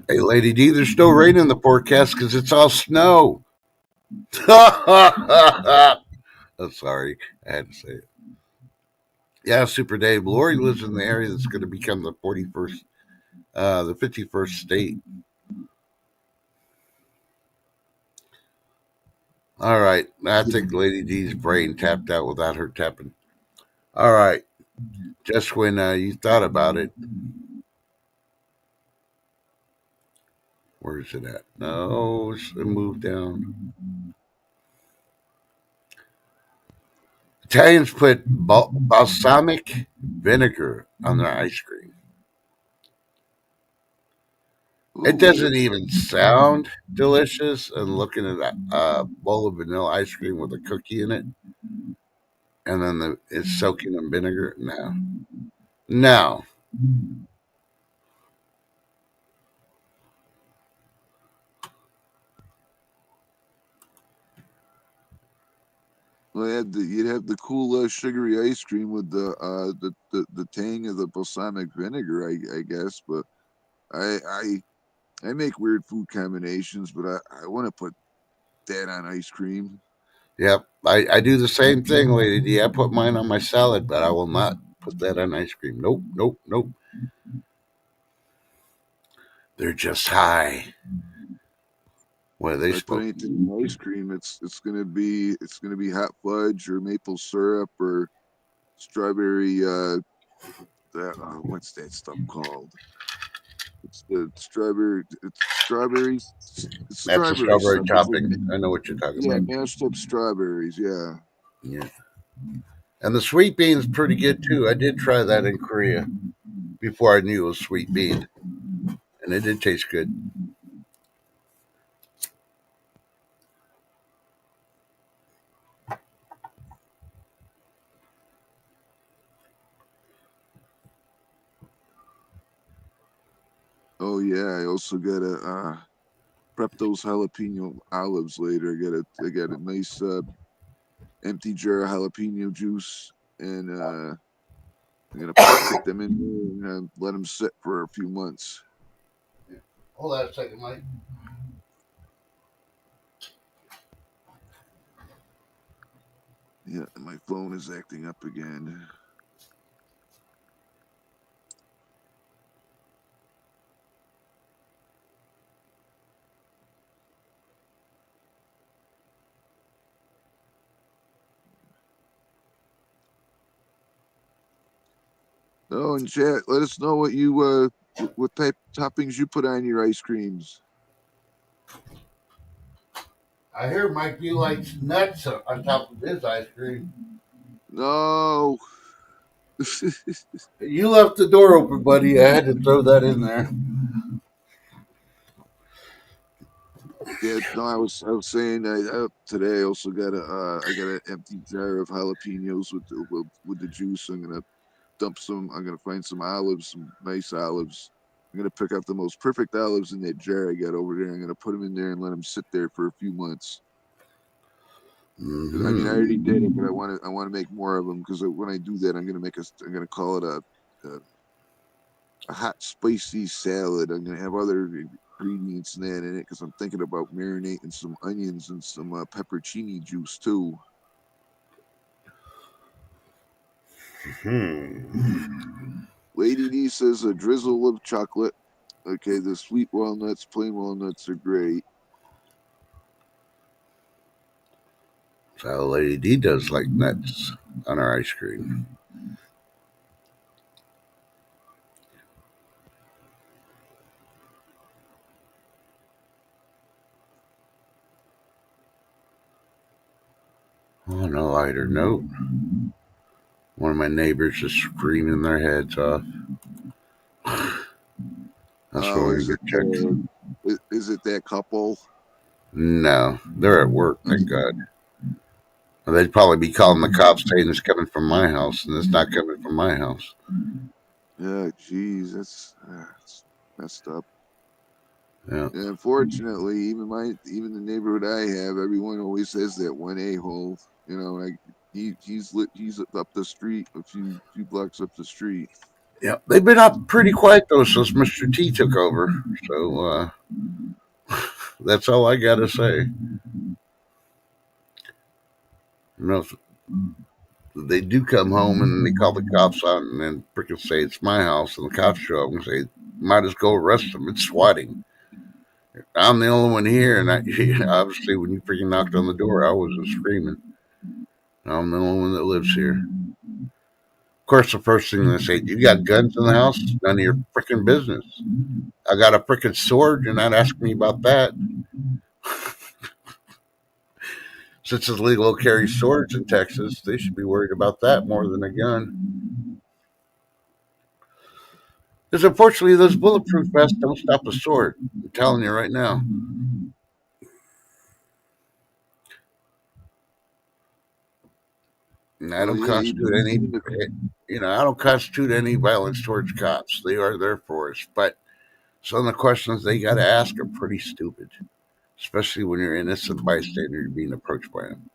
Hey, Lady D, there's still rain in the forecast because it's all snow. I'm sorry. I had to say it. Yeah, Super Dave. Lori lives in the area that's going to become the 41st, the 51st state. All right. I think Lady D's brain tapped out without her tapping. All right. Just when you thought about it, where is it at? No, it's moved down. Italians put balsamic vinegar on their ice cream. It Ooh, doesn't even sound delicious. And looking at a bowl of vanilla ice cream with a cookie in it, and then it's soaking in vinegar. No, no. well, you'd have the cool sugary ice cream with the tang of the balsamic vinegar, I guess. But I I make weird food combinations, but I want to put that on ice cream. Yep, I do the same thing, Lady D. I put mine on my salad, but I will not put that on ice cream. Nope, nope, nope. They're just high. What are they If I put supposed? anything in ice cream, it's gonna be hot fudge or maple syrup or strawberry. What's that stuff called? It's the strawberry. It's strawberries. It's That's a strawberry strawberry stuff. It's like, topping. I know what you're talking yeah, about. mashed up strawberries. Yeah. Yeah, and the sweet bean's pretty good too. I did try that in Korea before I knew it was sweet bean, and it did taste good. Oh yeah. I also gotta prep those jalapeno olives later. I got a nice empty jar of jalapeno juice, and I'm gonna put them in there and let them sit for a few months. Hold on a second, Mike. Yeah, my phone is acting up again. Oh, and chat, let us know what type toppings you put on your ice creams. I hear Mike you likes nuts on top of his ice cream. No. You left the door open, buddy. I had to throw that in there. Yeah, no, I was saying today I also got an empty jar of jalapenos with the juice. I'm gonna dump some. I'm gonna find some olives, some nice olives. I'm gonna pick out the most perfect olives in that jar I got over there. I'm gonna put them in there and let them sit there for a few months. I mean, I already did it, but I want to make more of them because when I do that, I'm gonna call it a hot spicy salad. I'm gonna have other ingredients in that in it because I'm thinking about marinating some onions and some peppercini juice too. Hmm. Lady D says a drizzle of chocolate. Okay, the sweet walnuts, plain walnuts are great. So Lady D does like nuts on our ice cream. On a lighter note, one of my neighbors is screaming their heads off. That's Oh, when we go check. is it that couple? No, they're at work, thank God. They'd probably be calling the cops saying it's coming from my house, and it's not coming from my house. Yeah, geez, that's messed up. Yeah, And unfortunately, even the neighborhood I have, everyone always says that one a hole. You know, like he's up the street, a few blocks up the street. yeah. They've been up pretty quiet though since Mr. T took over. So that's all I gotta say. You know, they do come home and they call the cops out and then freaking say it's my house, and the cops show up and say might as well arrest them. It's swatting. I'm the only one here, and obviously when you freaking knocked on the door, I wasn't screaming. I'm the only one that lives here. Of course, the first thing they say, you got guns in the house? None of your freaking business. I got a freaking sword. You're not asking me about that. Since it's legal to carry swords in Texas, they should be worried about that more than a gun. Because unfortunately, those bulletproof vests don't stop a sword. I'm telling you right now. And I Well, don't yeah, constitute any, I don't constitute any violence towards cops. They are there for us. But some of the questions they got to ask are pretty stupid, especially when you're innocent bystander you're being approached by them.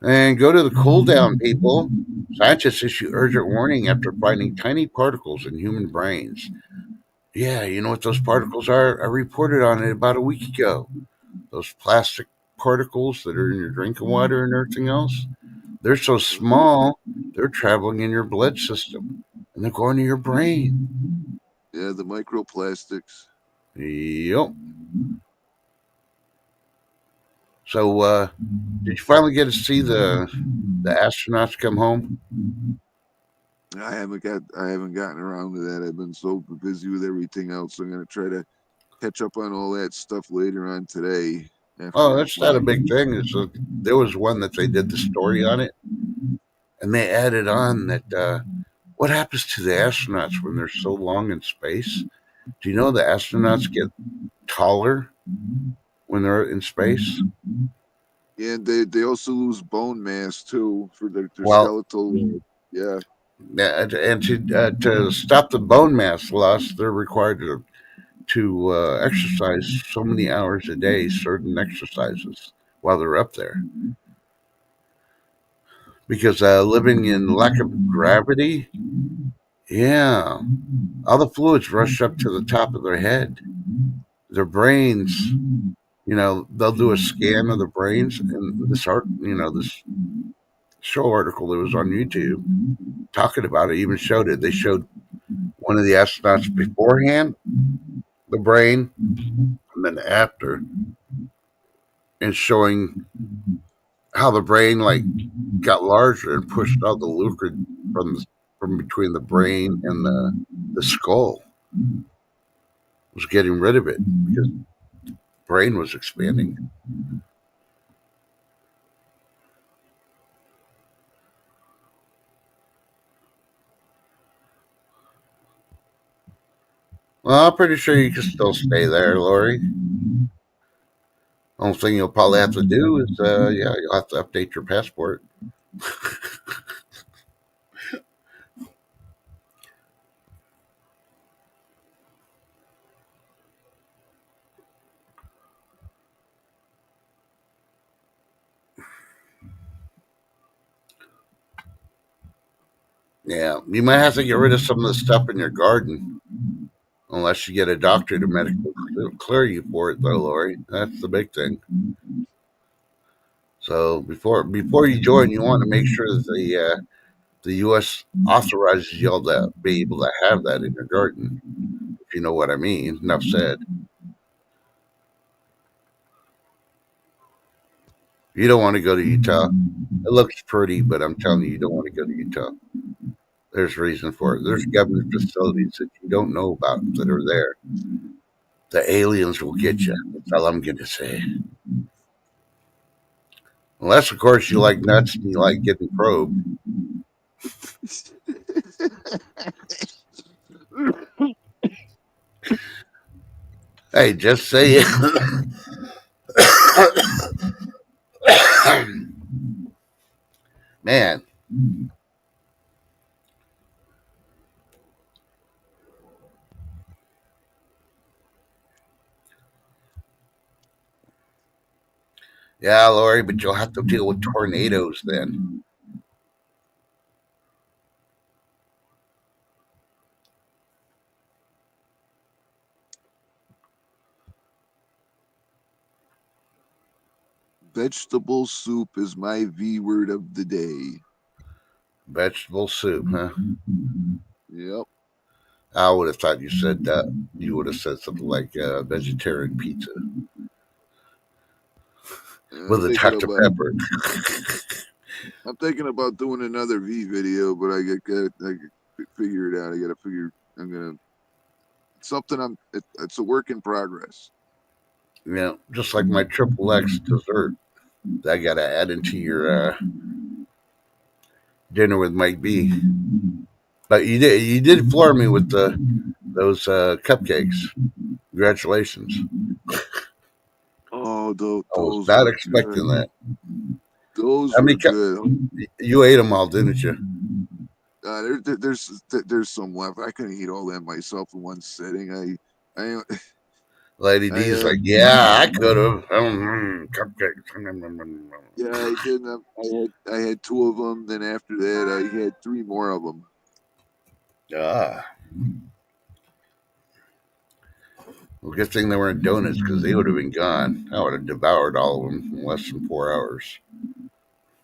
And go to the cool down, people. Scientists issue urgent warning after finding tiny particles in human brains. Yeah, you know what those particles are? I reported on it about a week ago. Those plastic particles that are in your drinking water and everything else. They're so small, they're traveling in your blood system and they're going to your brain. yeah, the microplastics. Yep. So, did you finally get to see the astronauts come home? I haven't gotten around to that. I've been so busy with everything else. I'm gonna try to catch up on all that stuff later on today Oh, after I that's not a fly. big thing. There was one that they did the story on it, and they added on that what happens to the astronauts when they're so long in space? Do you know the astronauts get taller when they're in space? And they also lose bone mass too for their Well, skeletal. Yeah, and to stop the bone mass loss, they're required to exercise so many hours a day, certain exercises while they're up there, because living in lack of gravity, yeah, all the fluids rush up to the top of their head. Their brains, they'll do a scan of the brains, and this show article that was on YouTube talking about it even showed it. They showed one of the astronauts beforehand, the brain, and then after, and showing how the brain like got larger and pushed all the liquid from between the brain and the skull, was getting rid of it because the brain was expanding. Well, I'm pretty sure you can still stay there, Lori. Only thing you'll probably have to do is, yeah, you'll have to update your passport. Yeah, you might have to get rid of some of the stuff in your garden, unless you get a doctor to medically clear you for it, though, Lori. That's the big thing. So before you join, you want to make sure that the U.S. authorizes y'all to be able to have that in your garden, if you know what I mean. Enough said. You don't want to go to Utah. It looks pretty, but I'm telling you, you don't want to go to Utah. There's reason for it. There's government facilities that you don't know about that are there. The aliens will get you. That's all I'm going to say. Unless, of course, you like nuts and you like getting probed. Hey, just say it. Man, yeah, Lori, but you'll have to deal with tornadoes then. Vegetable soup is my V word of the day. Vegetable soup, huh? Yep. I would have thought you said that. You would have said something like vegetarian pizza I'm with a thinking Dr. about Pepper. I'm thinking about doing another V video, but I get figure it out. I gotta figure. I'm gonna it's something. It's a work in progress. You know, just like my triple X dessert that I got to add into your dinner with Mike B. But you did floor me with those cupcakes. Congratulations. Oh, I was those not were expecting good. that. Those How many were good. you ate them all, didn't you? There's some left. I couldn't eat all that myself in one sitting. I Lady I D's like, yeah, I could have. Cupcakes. yeah, I did. I had two of them. Then after that, I had three more of them. Ah, well, good thing they weren't donuts because they would have been gone. I would have devoured all of them in less than 4 hours.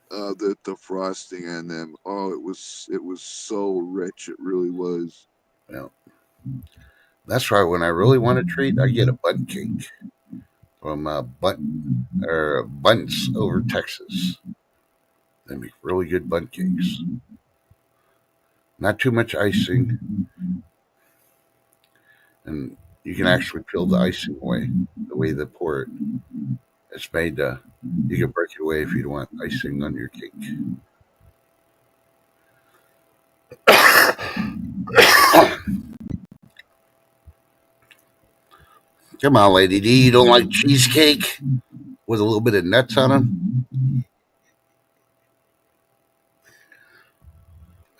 The frosting on them. Oh, it was so rich. It really was. You know, that's why when I really want a treat, I get a bun cake from Buns over Texas. They make really good bun cakes. Not too much icing, and you can actually peel the icing away. The way they pour it, it's made. You can break it away if you don't want icing on your cake. Come on, Lady D, you don't like cheesecake with a little bit of nuts on them?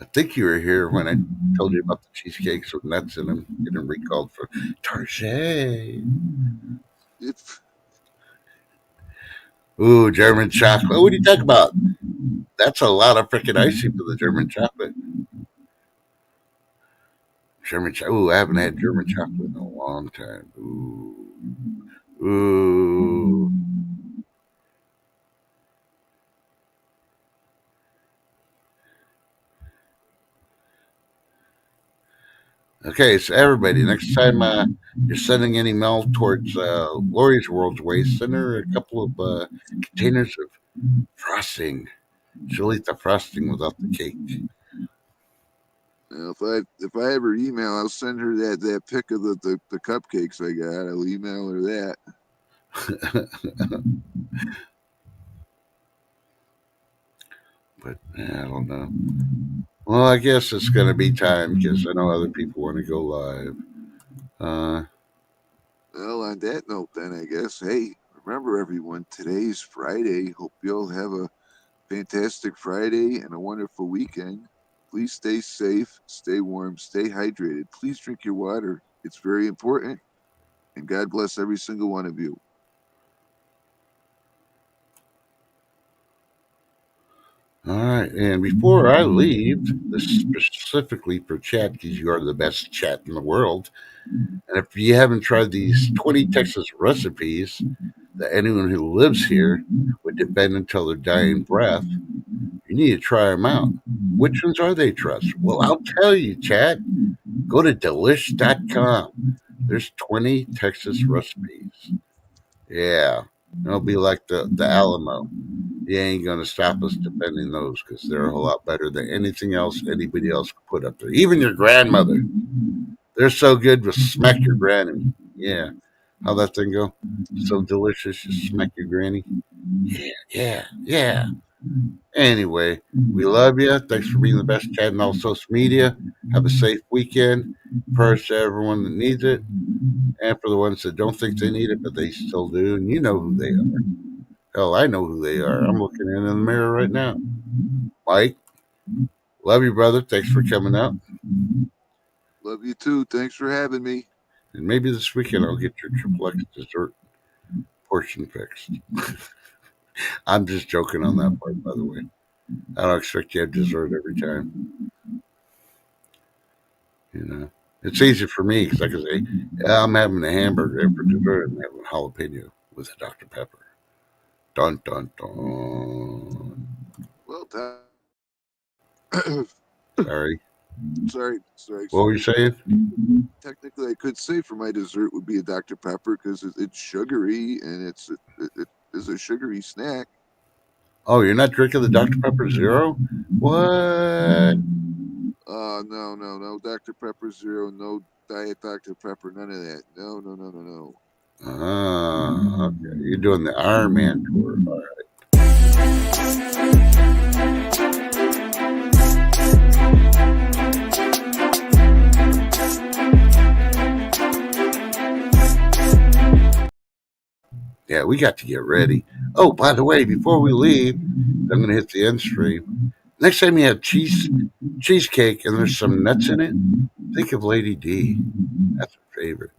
I think you were here when I told you about the cheesecakes with nuts in them. Getting recalled for Tarjay. If Ooh, German chocolate. What are you talking about? That's a lot of freaking icing for the German chocolate. German chocolate. Ooh, I haven't had German chocolate in a long time. Ooh. Ooh. Okay, so everybody, next time you're sending any mail towards Lori's World's Waste, send her a couple of containers of frosting. She'll eat the frosting without the cake. if I ever email, I'll send her that pic of the cupcakes I got. I'll email her that. But I don't know. Well, I guess it's going to be time because I know other people want to go live. Uh, Well, on that note, then I guess. Hey, remember everyone, today's Friday. Hope you all have a fantastic Friday and a wonderful weekend. Please stay safe, stay warm, stay hydrated. Please drink your water. It's very important. And God bless every single one of you. all right. And before I leave, this is specifically for chat because you are the best chat in the world. And if you haven't tried these 20 Texas recipes that anyone who lives here would defend until their dying breath, you need to try them out. Which ones are they, Trust? Well, I'll tell you, chat. Go to delish.com. There's 20 Texas recipes. Yeah. It'll be like the Alamo. You ain't going to stop us defending those because they're a whole lot better than anything else anybody else could put up there. Even your grandmother. They're so good with smack your granny. Yeah. How that thing go? So delicious, you smack your granny. Yeah, yeah, yeah. Anyway, we love you. Thanks for being the best cat in all social media. Have a safe weekend. Prayers to everyone that needs it, and for the ones that don't think they need it, but they still do. And you know who they are. Hell, I know who they are. I'm looking in the mirror right now. Mike, love you, brother. Thanks for coming out. Love you too. Thanks for having me. And maybe this weekend I'll get your triple X dessert portion fixed. I'm just joking on that part, by the way. I don't expect you to have dessert every time. You know, it's easy for me because I can say, yeah, I'm having a hamburger and for dessert. I'm having jalapeno with a Dr. Pepper. Dun dun dun. Well, Sorry. sorry. What were you saying? Technically, I could say for my dessert would be a Dr. Pepper because it's sugary and it is a sugary snack. Oh, you're not drinking the Dr. Pepper Zero? What? No, Dr. Pepper Zero, no Diet Dr. Pepper, none of that. No. Ah, okay. You're doing the Iron Man tour. Yeah, we got to get ready. Oh, by the way, before we leave, I'm going to hit the end stream. Next time you have cheesecake and there's some nuts in it, think of Lady D. That's her favorite.